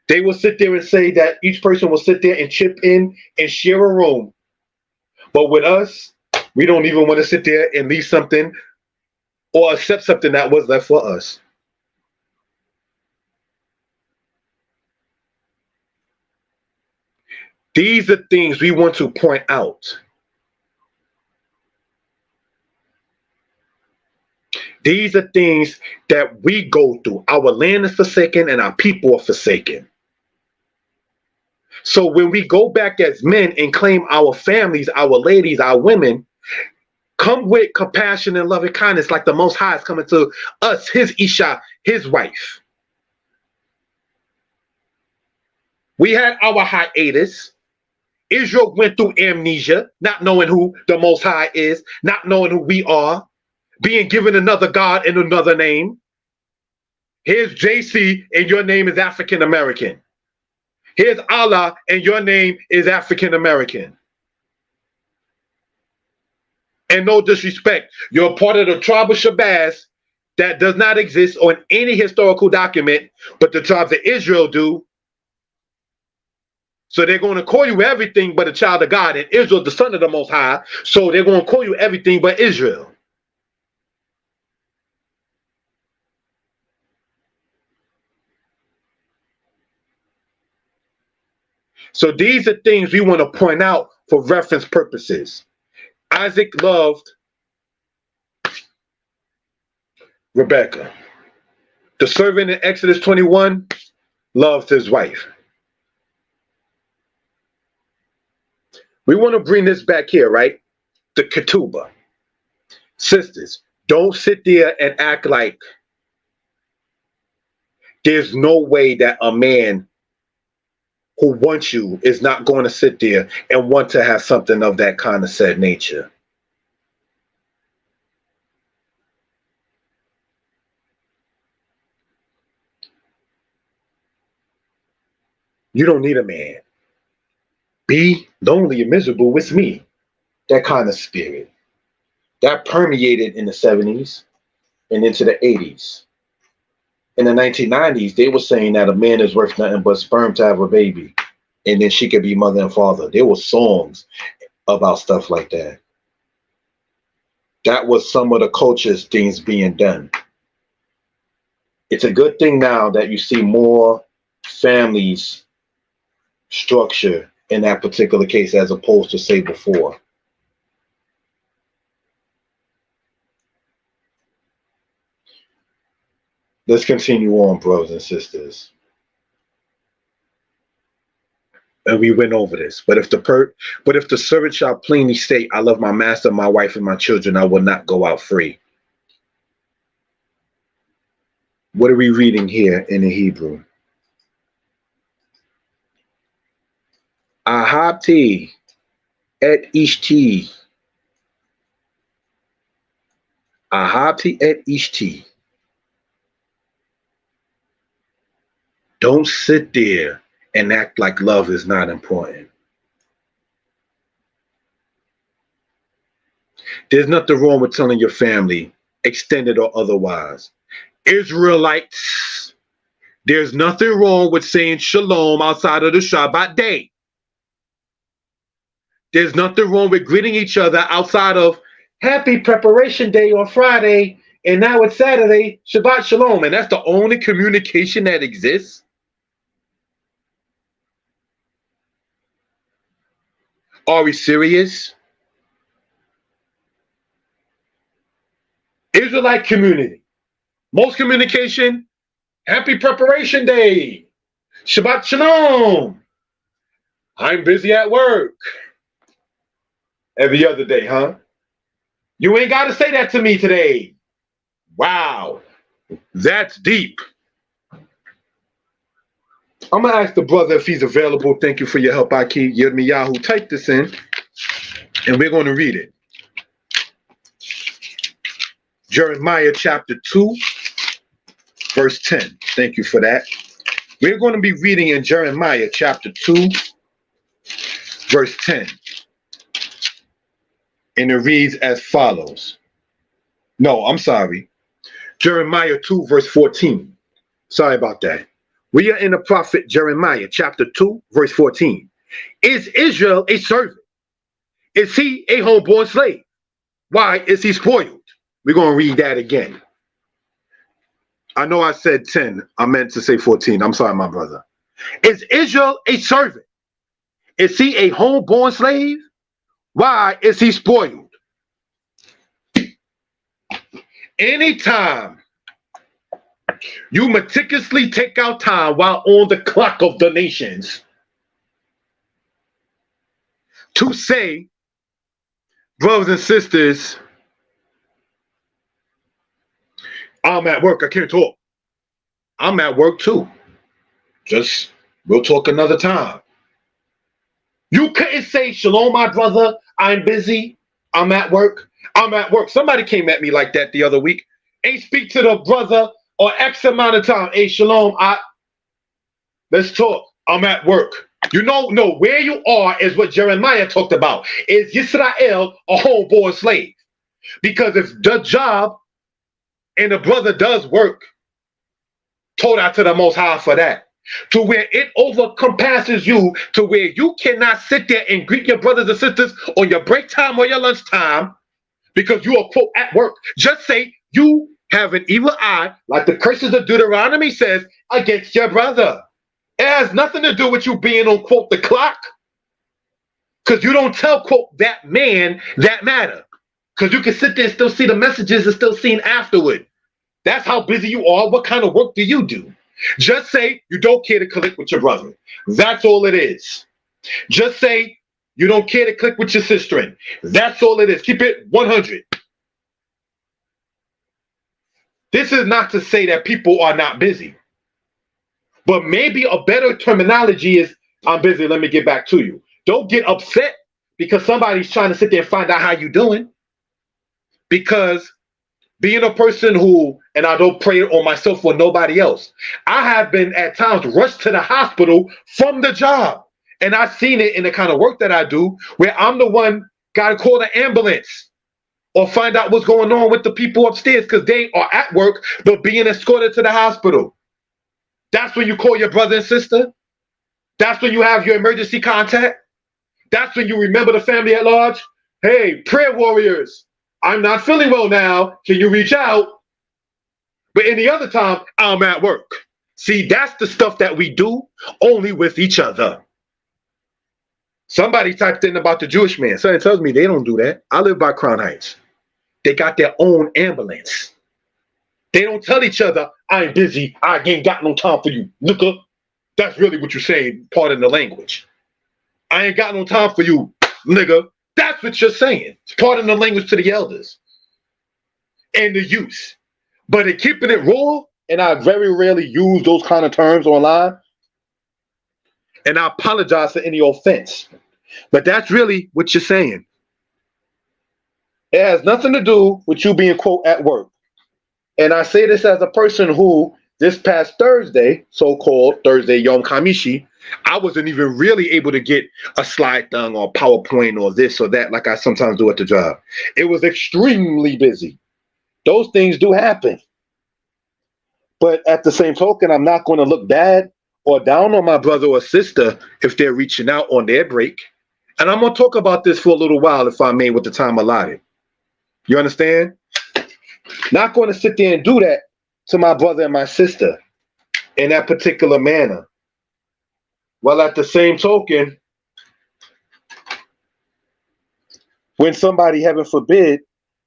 They will sit there and say that each person will sit there and chip in and share a room. But with us, we don't even want to sit there and leave something or accept something that was left for us. These are things we want to point out. These are things that we go through. Our land is forsaken and our people are forsaken. So when we go back as men and claim our families, our ladies, our women, come with compassion and loving kindness like the Most High is coming to us, his Isha, his wife. We had our hiatus. Israel went through amnesia, not knowing who the Most High is, not knowing who we are, being given another God and another name. Here's JC and your name is African American. Here's Allah and your name is African American. And no disrespect, you're part of the tribe of Shabazz that does not exist on any historical document, but the tribes of Israel do. So they're going to call you everything but a child of God, and Israel, the son of the Most High. So they're going to call you everything but Israel. So these are things we want to point out for reference purposes. Isaac loved Rebekah. The servant in Exodus 21 loved his wife. We want to bring this back here, right? The ketubah. Sisters, don't sit there and act like there's no way that a man who wants you is not going to sit there and want to have something of that kind of said nature. You don't need a man. Be lonely and miserable with me. That kind of spirit. That permeated in the 70s and into the 80s. In the 1990s, they were saying that a man is worth nothing but sperm to have a baby. And then she could be mother and father. There were songs about stuff like that. That was some of the culture's things being done. It's a good thing now that you see more families structure in that particular case as opposed to say before. Let's continue on, brothers and sisters. And we went over this. But if the servant shall plainly state, I love my master, my wife, and my children, I will not go out free. What are we reading here in the Hebrew? Ahabti et ishti. Ahabti et ishti. Don't sit there and act like love is not important. There's nothing wrong with telling your family, extended or otherwise. Israelites, there's nothing wrong with saying shalom outside of the Shabbat day. There's nothing wrong with greeting each other outside of happy preparation day on Friday, and now it's Saturday, Shabbat shalom, and that's the only communication that exists. Are we serious? Israelite community. Most communication, happy preparation day. Shabbat shalom. I'm busy at work. Every other day, huh? You ain't got to say that to me today. Wow. That's deep. I'm going to ask the brother if he's available. Thank you for your help, Aki Yirmiyahu. Type this in, and we're going to read it. Jeremiah chapter 2, verse 10. Thank you for that. We're going to be reading in Jeremiah chapter 2, verse 10. And it reads as follows. No, I'm sorry. Jeremiah 2, verse 14. Sorry about that. We are in the prophet Jeremiah, chapter 2, verse 14. Is Israel a servant? Is he a homeborn slave? Why is he spoiled? We're going to read that again. I know I said 10. I meant to say 14. I'm sorry, my brother. Is Israel a servant? Is he a homeborn slave? Why is he spoiled? Anytime you meticulously take out time while on the clock of the nations to say, brothers and sisters, I'm at work, I can't talk. I'm at work too. Just, we'll talk another time. You couldn't say, shalom, my brother, I'm busy, I'm at work, I'm at work. Somebody came at me like that the other week. Ain't speak to the brother or X amount of time. Hey, shalom, let's talk. I'm at work. You know, no, where you are is what Jeremiah talked about. Is Yisrael a homeborn slave? Because if the job and the brother does work, told out to the Most High for that, to where it overcompasses you, to where you cannot sit there and greet your brothers and sisters on your break time or your lunch time because you are, quote, at work. Just say you have an evil eye, like the curses of Deuteronomy says, against your brother. It has nothing to do with you being on, quote, the clock, because you don't tell, quote, that man that matter, because you can sit there and still see the messages and still see afterward. That's how busy you are. What kind of work do you do? Just say you don't care to click with your brother. That's all it is. Just say you don't care to click with your sister. That's all it is. Keep it 100. This is not to say that people are not busy, but maybe a better terminology is, I'm busy, let me get back to you. Don't get upset because somebody's trying to sit there and find out how you're doing. Because being a person who, and I don't pray on myself or nobody else, I have been at times rushed to the hospital from the job. And I've seen it in the kind of work that I do, where I'm the one got to call the ambulance or find out what's going on with the people upstairs because they are at work, but being escorted to the hospital. That's when you call your brother and sister. That's when you have your emergency contact. That's when you remember the family at large. Hey, prayer warriors, I'm not feeling well now. Can you reach out? But any other time, I'm at work. See, that's the stuff that we do only with each other. Somebody typed in about the Jewish man. Somebody tells me they don't do that. I live by Crown Heights. They got their own ambulance. They don't tell each other, I'm busy, I ain't got no time for you. Look up. That's really what you're saying, pardon the language. I ain't got no time for you, nigga. That's what you're saying. Pardon the language to the elders and the youth. But in keeping it raw, and I very rarely use those kind of terms online, and I apologize for any offense, but that's really what you're saying. It has nothing to do with you being, quote, at work. And I say this as a person who, this past Thursday, so-called Thursday Yom Kamishi, I wasn't even really able to get a slide thing or PowerPoint or this or that like I sometimes do at the job. It was extremely busy. Those things do happen. But at the same token, I'm not going to look bad or down on my brother or sister if they're reaching out on their break. And I'm going to talk about this for a little while, if I may, with the time allotted. You understand? Not going to sit there and do that to my brother and my sister in that particular manner. Well, at the same token, when somebody, heaven forbid,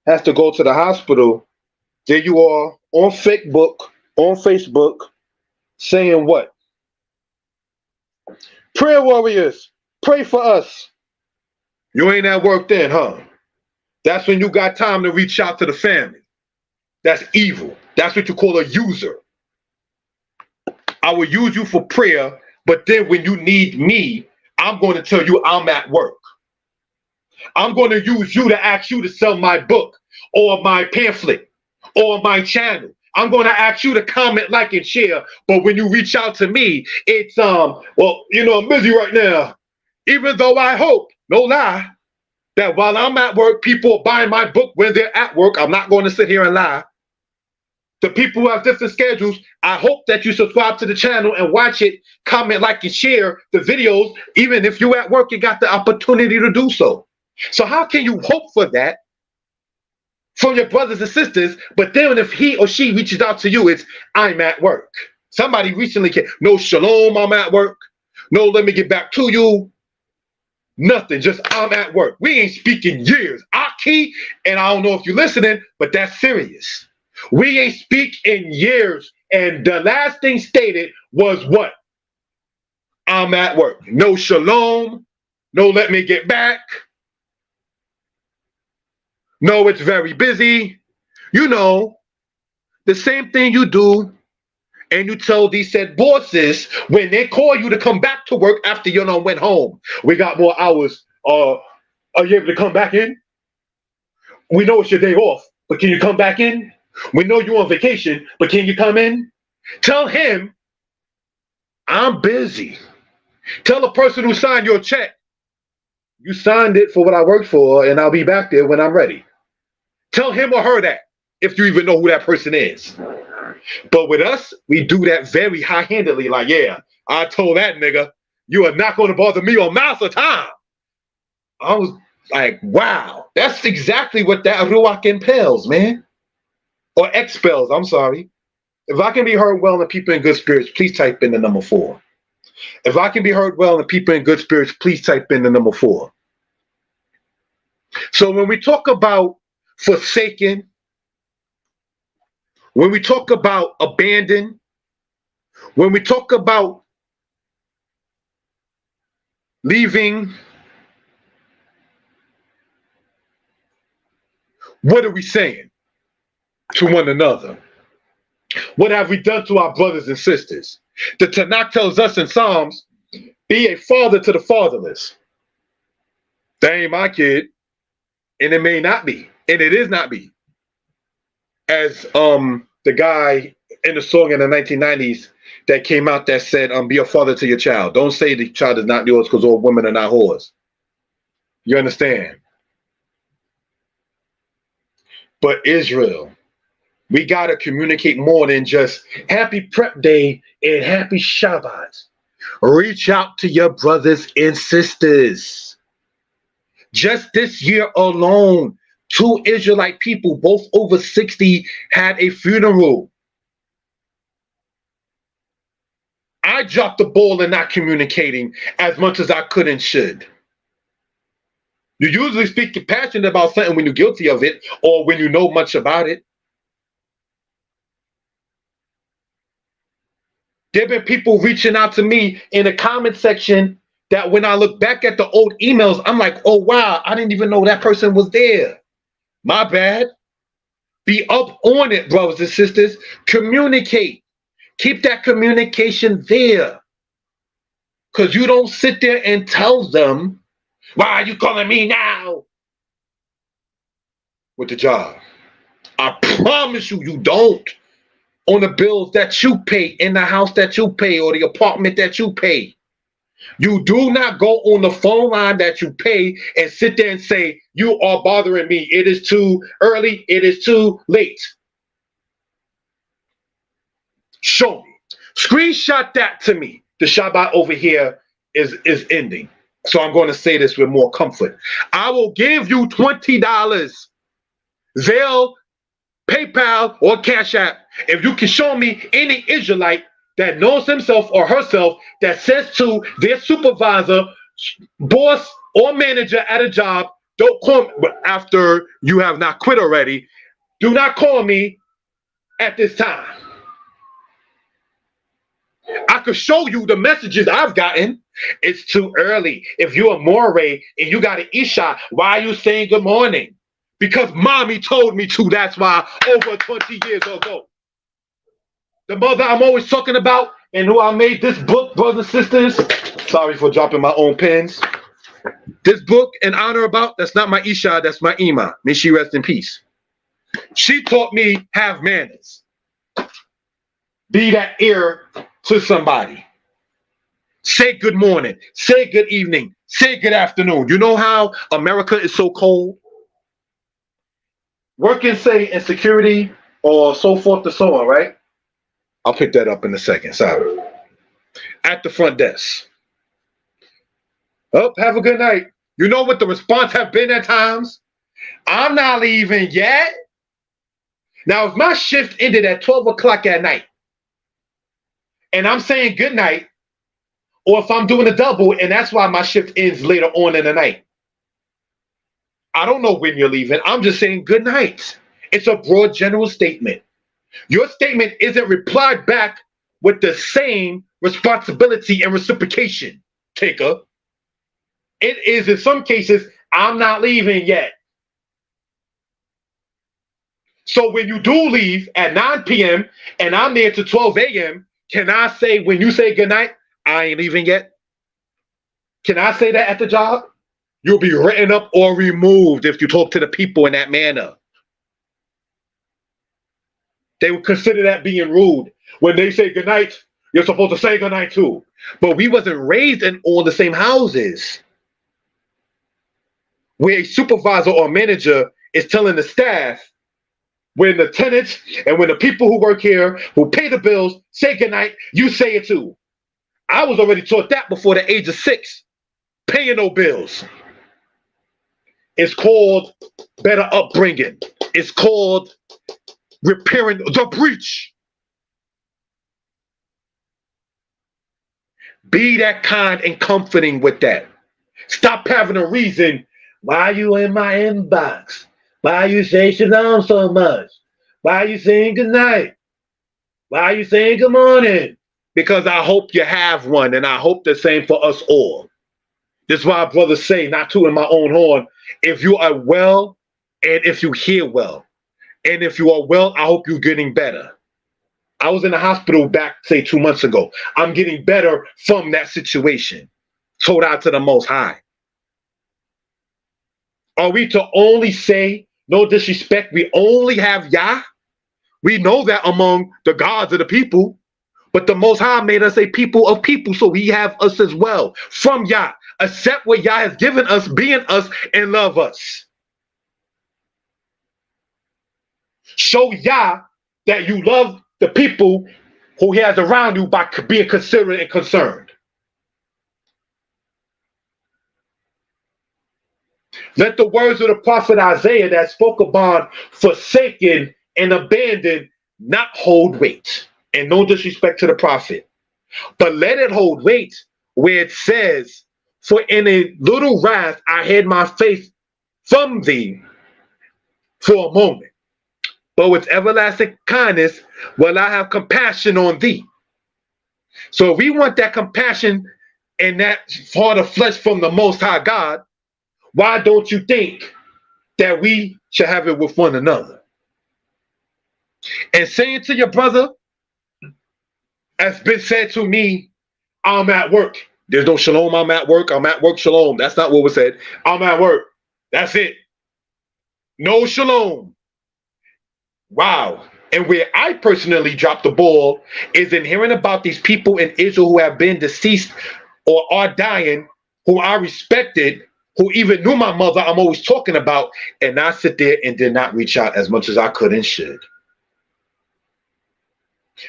has to go to the hospital, there you are on Facebook, saying what? Prayer warriors, pray for us. You ain't at work then, huh? That's when you got time to reach out to the family. That's evil. That's what you call a user. I will use you for prayer, but then when you need me, I'm going to tell you I'm at work. I'm going to use you to ask you to sell my book or my pamphlet or my channel. I'm going to ask you to comment, like, and share. But when you reach out to me, it's, well, you know, I'm busy right now. Even though I hope, no lie, that while I'm at work, people are buying my book when they're at work. I'm not going to sit here and lie. The people who have different schedules, I hope that you subscribe to the channel and watch it, comment, like, and share the videos. Even if you're at work, you got the opportunity to do so. So how can you hope for that from your brothers and sisters, but then if he or she reaches out to you, it's, I'm at work. Somebody recently came, no shalom, I'm at work. No, let me get back to you. Nothing, just I'm at work. We ain't speaking years. Aki, and I don't know if you're listening, but that's serious. We ain't speak in years. And the last thing stated was what? I'm at work. No shalom. No, let me get back. No, it's very busy. You know, the same thing you do, and you tell these said bosses when they call you to come back to work after you went home. We got more hours. Are you able to come back in? We know it's your day off, but can you come back in? We know you're on vacation, but can you come in? Tell him, I'm busy. Tell the person who signed your check, you signed it for what I worked for, and I'll be back there when I'm ready. Tell him or her that, if you even know who that person is. But with us, we do that very high-handedly, like, yeah, I told that nigga, you are not going to bother me on Master time. I was like, wow, that's exactly what that Ruach impels, man. Or expels, I'm sorry. If I can be heard well and people in good spirits, please type in the number 4. If I can be heard well and people in good spirits, please type in the number 4. So when we talk about forsaken, when we talk about abandoned, when we talk about leaving, what are we saying to one another? What have we done to our brothers and sisters? The Tanakh tells us in Psalms, be a father to the fatherless. That ain't my kid, and it may not be, and it is not be. As the guy in the song in the 1990s that came out that said, be a father to your child. Don't say the child is not yours because all women are not whores. You understand? But Israel, we got to communicate more than just happy prep day and happy Shabbat. Reach out to your brothers and sisters. Just this year alone, 2 Israelite people, both over 60, had a funeral. I dropped the ball in not communicating as much as I could and should. You usually speak passionate about something when you're guilty of it or when you know much about it. There have been people reaching out to me in the comment section that when I look back at the old emails, I'm like, oh, wow, I didn't even know that person was there. My bad. Be up on it, brothers and sisters. Communicate. Keep that communication there. Because you don't sit there and tell them, why are you calling me now? With the job. I promise you, you don't. On the bills that you pay, in the house that you pay, or the apartment that you pay. You do not go on the phone line that you pay and sit there and say, you are bothering me. It is too early. It is too late. Show me. Screenshot that to me. The Shabbat over here is ending. So I'm going to say this with more comfort. I will give you $20. Zelle, PayPal, or Cash App. If you can show me any Israelite that knows himself or herself that says to their supervisor, boss, or manager at a job, don't call me after you have not quit already. Do not call me at this time. I could show you the messages I've gotten. It's too early. If you're a Moray and you got an Isha, why are you saying good morning? Because mommy told me to. That's why over 20 years ago. The mother I'm always talking about and who I made this book, brothers and sisters. Sorry for dropping my own pens. This book in honor about, that's not my Isha, that's my Ima. May she rest in peace. She taught me have manners. Be that ear to somebody. Say good morning. Say good evening. Say good afternoon. You know how America is so cold? Working, say, in security or so forth and so on, right? I'll pick that up in a second. Sorry. At the front desk. Oh, have a good night. You know what the response have been at times? I'm not leaving yet. Now, if my shift ended at 12 o'clock at night and I'm saying good night, or if I'm doing a double and that's why my shift ends later on in the night, I don't know when you're leaving. I'm just saying good night. It's a broad general statement. Your statement isn't replied back with the same responsibility and reciprocation, taker. It is in some cases, I'm not leaving yet. So when you do leave at 9 p.m. and I'm there to 12 a.m., can I say when you say goodnight, I ain't leaving yet? Can I say that at the job? You'll be written up or removed if you talk to the people in that manner. They would consider that being rude. When they say goodnight, you're supposed to say goodnight too. But we wasn't raised in all the same houses where a supervisor or manager is telling the staff when the tenants and when the people who work here, who pay the bills, say goodnight, you say it too. I was already taught that before the age of 6, paying no bills. It's called better upbringing. It's called repairing the breach. Be that kind and comforting with that. Stop having a reason. Why are you in my inbox? Why are you saying shalom so much? Why are you saying good night? Why are you saying good morning? Because I hope you have one, and I hope the same for us all. This is why brothers say, not to in my own horn, if you are well and if you hear well. And if you are well, I hope you're getting better. I was in the hospital back, say, 2 months ago. I'm getting better from that situation. Told out to the Most High. Are we to only say, no disrespect, we only have Yah? We know that among the gods of the people, but the Most High made us a people of people, so he have us as well. From Yah, accept what Yah has given us, be in us, and love us. Show Yah that you love the people who he has around you by being considerate and concerned. Let the words of the prophet Isaiah that spoke about forsaken and abandoned not hold weight. And no disrespect to the prophet. But let it hold weight where it says, for in a little wrath I hid my face from thee for a moment. But with everlasting kindness will I have compassion on thee. So if we want that compassion and that heart of flesh from the Most High God, why don't you think that we should have it with one another? And saying to your brother, as been said to me, I'm at work. There's no shalom, I'm at work. I'm at work, shalom. That's not what was said. I'm at work. That's it. No shalom. Wow. And where I personally dropped the ball is in hearing about these people in Israel who have been deceased or are dying, who I respected, who even knew my mother I'm always talking about, and I sit there and did not reach out as much as I could and should.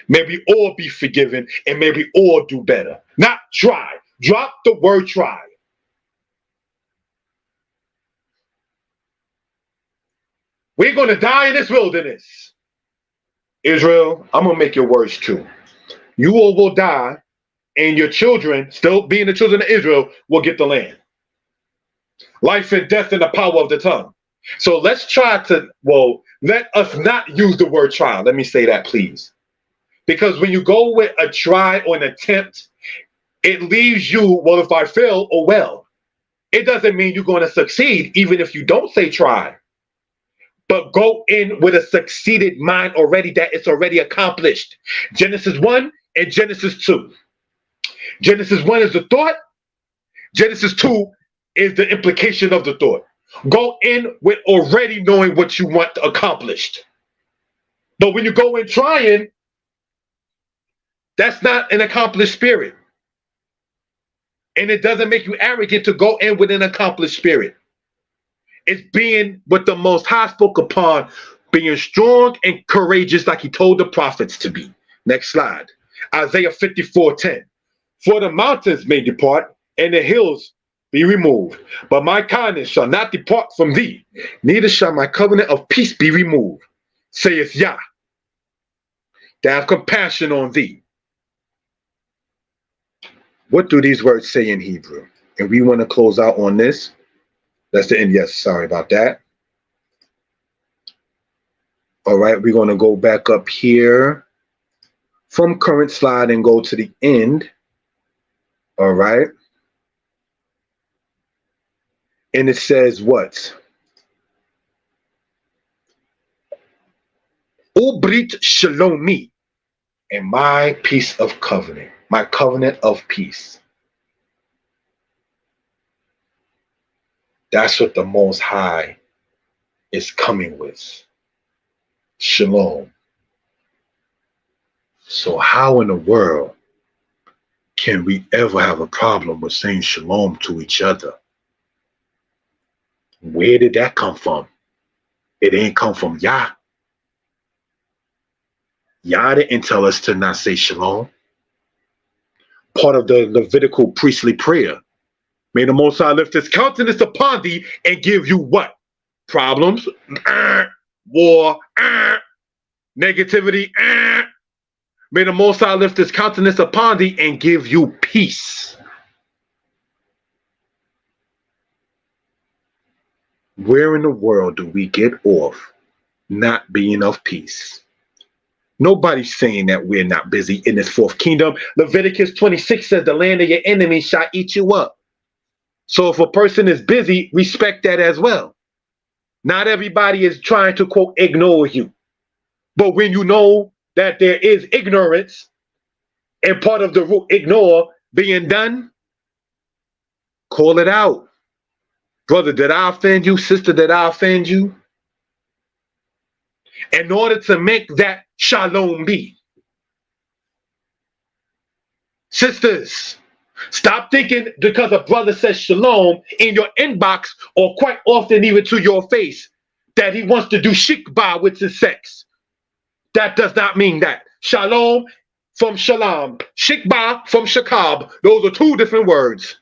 May we all be forgiven and may we all do better. Not try. Drop the word try. We're going to die in this wilderness. Israel, I'm going to make your words true. You all will die and your children, still being the children of Israel, will get the land. Life and death in the power of the tongue. So let's try to, let us not use the word try. Let me say that, please. Because when you go with a try or an attempt, it leaves you, well, if I fail, oh well. It doesn't mean you're going to succeed, even if you don't say try. But go in with a succeeded mind already, that it's already accomplished. Genesis 1 and Genesis 2. Genesis 1 is the thought. Genesis 2 is the implication of the thought. Go in with already knowing what you want accomplished. But when you go in trying, that's not an accomplished spirit. And it doesn't make you arrogant to go in with an accomplished spirit. It's being what the Most High spoke upon, being strong and courageous like he told the prophets to be. Next slide. Isaiah 54:10. For the mountains may depart and the hills be removed, but my kindness shall not depart from thee, neither shall my covenant of peace be removed, saith Yah, that have compassion on thee. What do these words say in Hebrew? And we want to close out on this. That's the end. Yes, sorry about that. All right, we're going to go back up here from current slide and go to the end. All right. And it says what? Ubrit shalomi, and my peace of covenant, my covenant of peace. That's what the Most High is coming with. Shalom. So how in the world can we ever have a problem with saying shalom to each other? Where did that come from? It ain't come from Yah. Yah didn't tell us to not say shalom. Part of the Levitical priestly prayer. May the Most High lift his countenance upon thee and give you what? Problems, war, negativity. May the Most High lift his countenance upon thee and give you peace. Where in the world do we get off not being of peace? Nobody's saying that we're not busy in this fourth kingdom. Leviticus 26 says the land of your enemies shall eat you up. So if a person is busy, respect that as well. Not everybody is trying to, quote, ignore you. But when you know that there is ignorance and part of the root ignore being done, call it out. Brother, did I offend you? Sister, did I offend you? In order to make that shalom be. Sisters, stop thinking because a brother says shalom in your inbox or quite often even to your face that he wants to do shikbah with his sex. That does not mean that. Shalom from shalom. Shikbah from shakab. Those are two different words.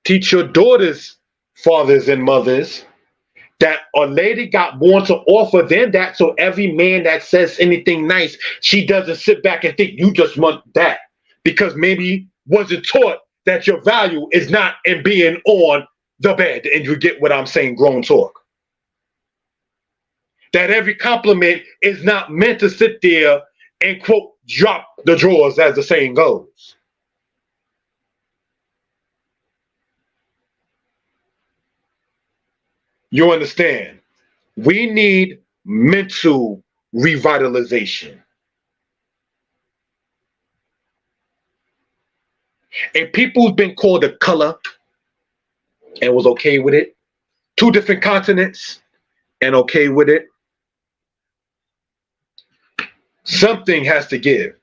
Teach your daughters, fathers and mothers, that a lady got more to offer than that. So every man that says anything nice, she doesn't sit back and think you just want that. Because maybe wasn't taught that your value is not in being on the bed. And you get what I'm saying, grown talk. That every compliment is not meant to sit there and, quote, drop the drawers, as the saying goes. You understand? We need mental revitalization. And people who've been called a color and was okay with it, two different continents and okay with it, something has to give.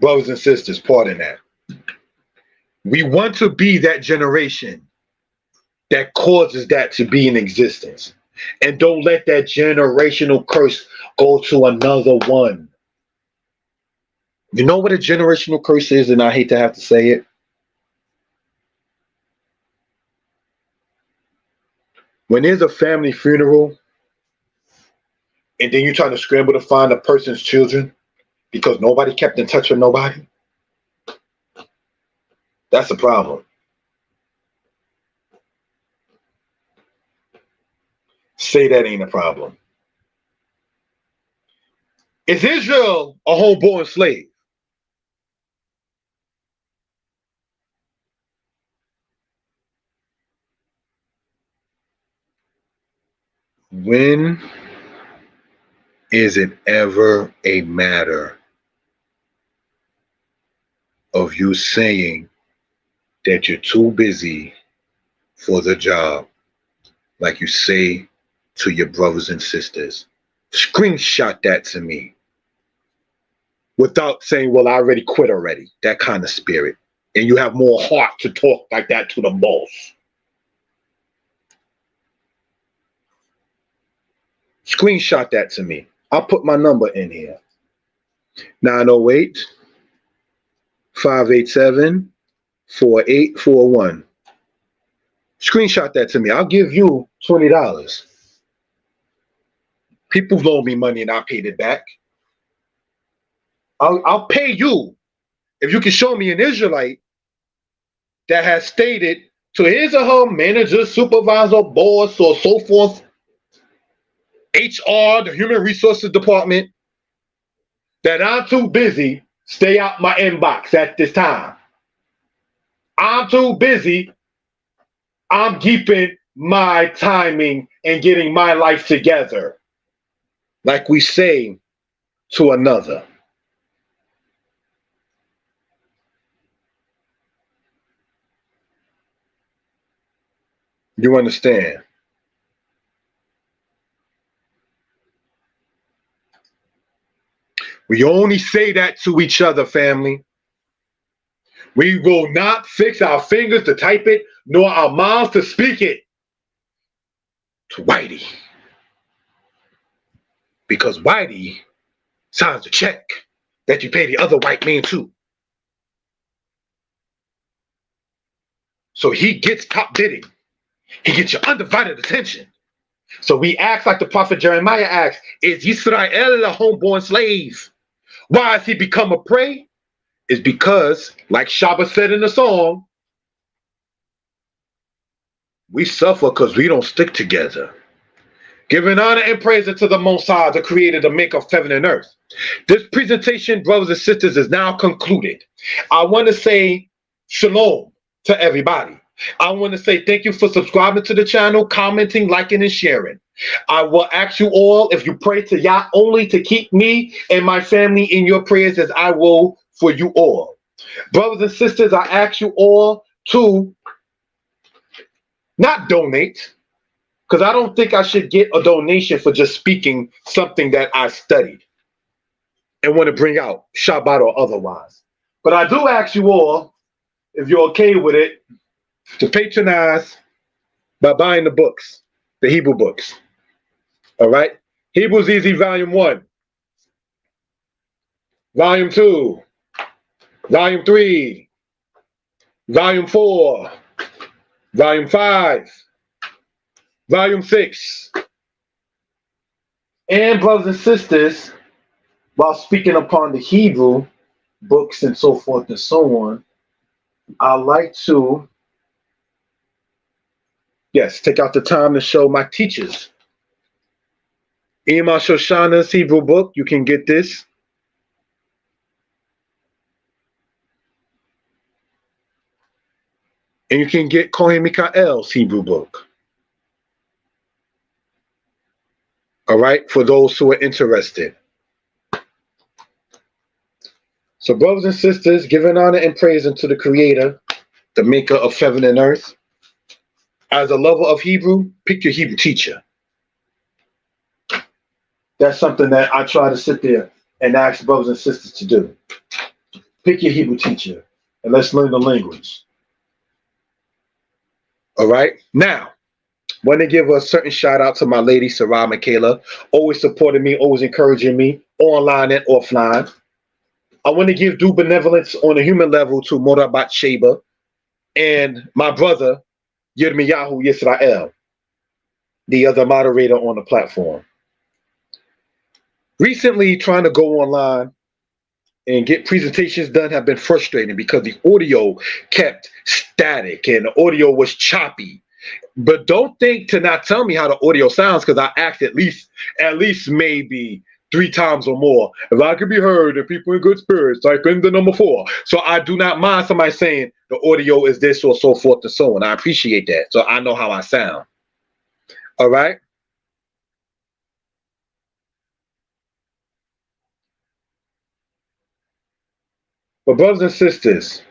Brothers and sisters, pardon that. We want to be that generation that causes that to be in existence. And don't let that generational curse go to another one. You know what a generational curse is, and I hate to have to say it? When there's a family funeral, and then you're trying to scramble to find a person's children because nobody kept in touch with nobody, that's a problem. Say that ain't a problem. Is Israel a homeborn slave? When is it ever a matter of you saying that you're too busy for the job? like you say to your brothers and sisters. Screenshot that to me without saying, well, I already quit already. That kind of spirit. And you have more heart to talk like that to the boss. Screenshot that to me. I'll put my number in here. 908 587 4841. Screenshot that to me. I'll give you $20. People loan me money and I paid it back. I'll pay you if you can show me an Israelite that has stated to his or her manager, supervisor, boss, or so forth, HR, the human resources department, that I'm too busy, stay out my inbox at this time. I'm too busy. I'm keeping my timing and getting my life together. Like we say to another. You understand? We only say that to each other, family. We will not fix our fingers to type it, nor our mouths to speak it to Whitey. Because Whitey signs the check that you pay the other white man too. So he gets top bidding. He gets your undivided attention. So we act like the prophet Jeremiah acts, is Israel a homeborn slave? Why has he become a prey? It's because, like Shabba said in the song, we suffer because we don't stick together. Giving honor and praise unto the Most High, the creator, the maker of heaven and earth. This presentation, brothers and sisters, is now concluded. I want to say shalom to everybody. I want to say thank you for subscribing to the channel, commenting, liking, and sharing. I will ask you all, if you pray to Yah only, to keep me and my family in your prayers as I will for you all. Brothers and sisters, I ask you all to not donate, because I don't think I should get a donation for just speaking something that I studied and want to bring out, Shabbat or otherwise. But I do ask you all, if you're okay with it, to patronize by buying the books, the Hebrew books. All right? Hebrews Easy Volume 1, Volume 2, Volume 3, Volume 4, Volume 5, Volume 6. And brothers and sisters, while speaking upon the Hebrew books and so forth and so on, I like to, yes, take out the time to show my teachers. Ima Shoshana's Hebrew book, you can get this. And you can get Kohen Mikael's Hebrew book. All right, for those who are interested. So brothers and sisters, giving honor and praise unto the Creator, the maker of heaven and earth. As a lover of Hebrew, pick your Hebrew teacher. That's something that I try to sit there and ask brothers and sisters to do. Pick your Hebrew teacher and let's learn the language. All right. Now, want to give a certain shout out to my lady, Sarah Michaela, always supporting me, always encouraging me, online and offline. I want to give due benevolence on a human level to Morabat Sheba and my brother, Yirmiyahu Yisrael, the other moderator on the platform. Recently, trying to go online and get presentations done have been frustrating because the audio kept static and the audio was choppy. But don't think to not tell me how the audio sounds, because I asked at least maybe 3 times or more. If I could be heard and people in good spirits, type in the number 4. So I do not mind somebody saying the audio is this or so forth and so on. I appreciate that. So I know how I sound. All right. But brothers and sisters,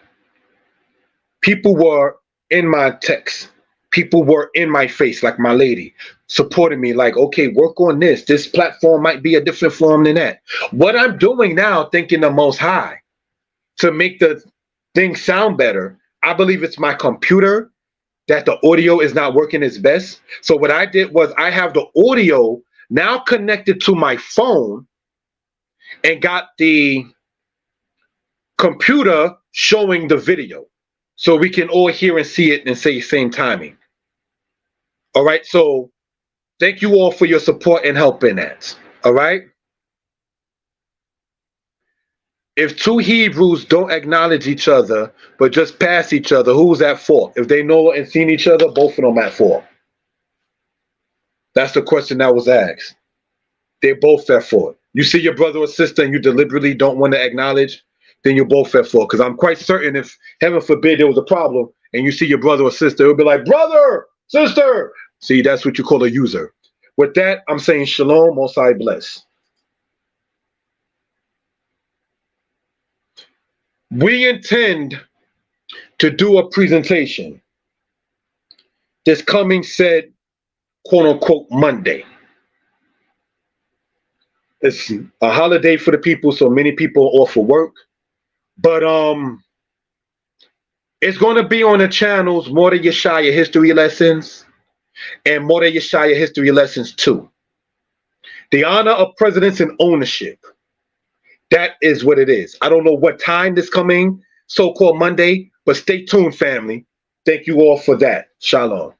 people were in my text. people were in my face, like my lady, supporting me, like, okay, work on this. This platform might be a different form than that. What I'm doing now, thinking the Most High to make the thing sound better, I believe it's my computer that the audio is not working its best. So what I did was I have the audio now connected to my phone and got the computer showing the video so we can all hear and see it and say same timing. All right, so thank you all for your support and help in that. All right. If two Hebrews don't acknowledge each other but just pass each other, who's at fault? If they know and seen each other, both of them at fault. That's the question that was asked. They're both at fault. You see your brother or sister and you deliberately don't want to acknowledge, then you're both at fault. Because I'm quite certain if, heaven forbid, there was a problem and you see your brother or sister, it would be like, brother, sister. See, that's what you call a user. With that, I'm saying shalom, Most High bless. We intend to do a presentation this coming said, quote unquote, Monday. It's a holiday for the people, so many people are off for work. But it's going to be on the channels Mordeh Yeshaya History Lessons and Mordeh Yeshaya History Lessons 2. The honor of presidents and ownership. That is what it is. I don't know what time this coming so-called Monday, but stay tuned, family. Thank you all for that. Shalom.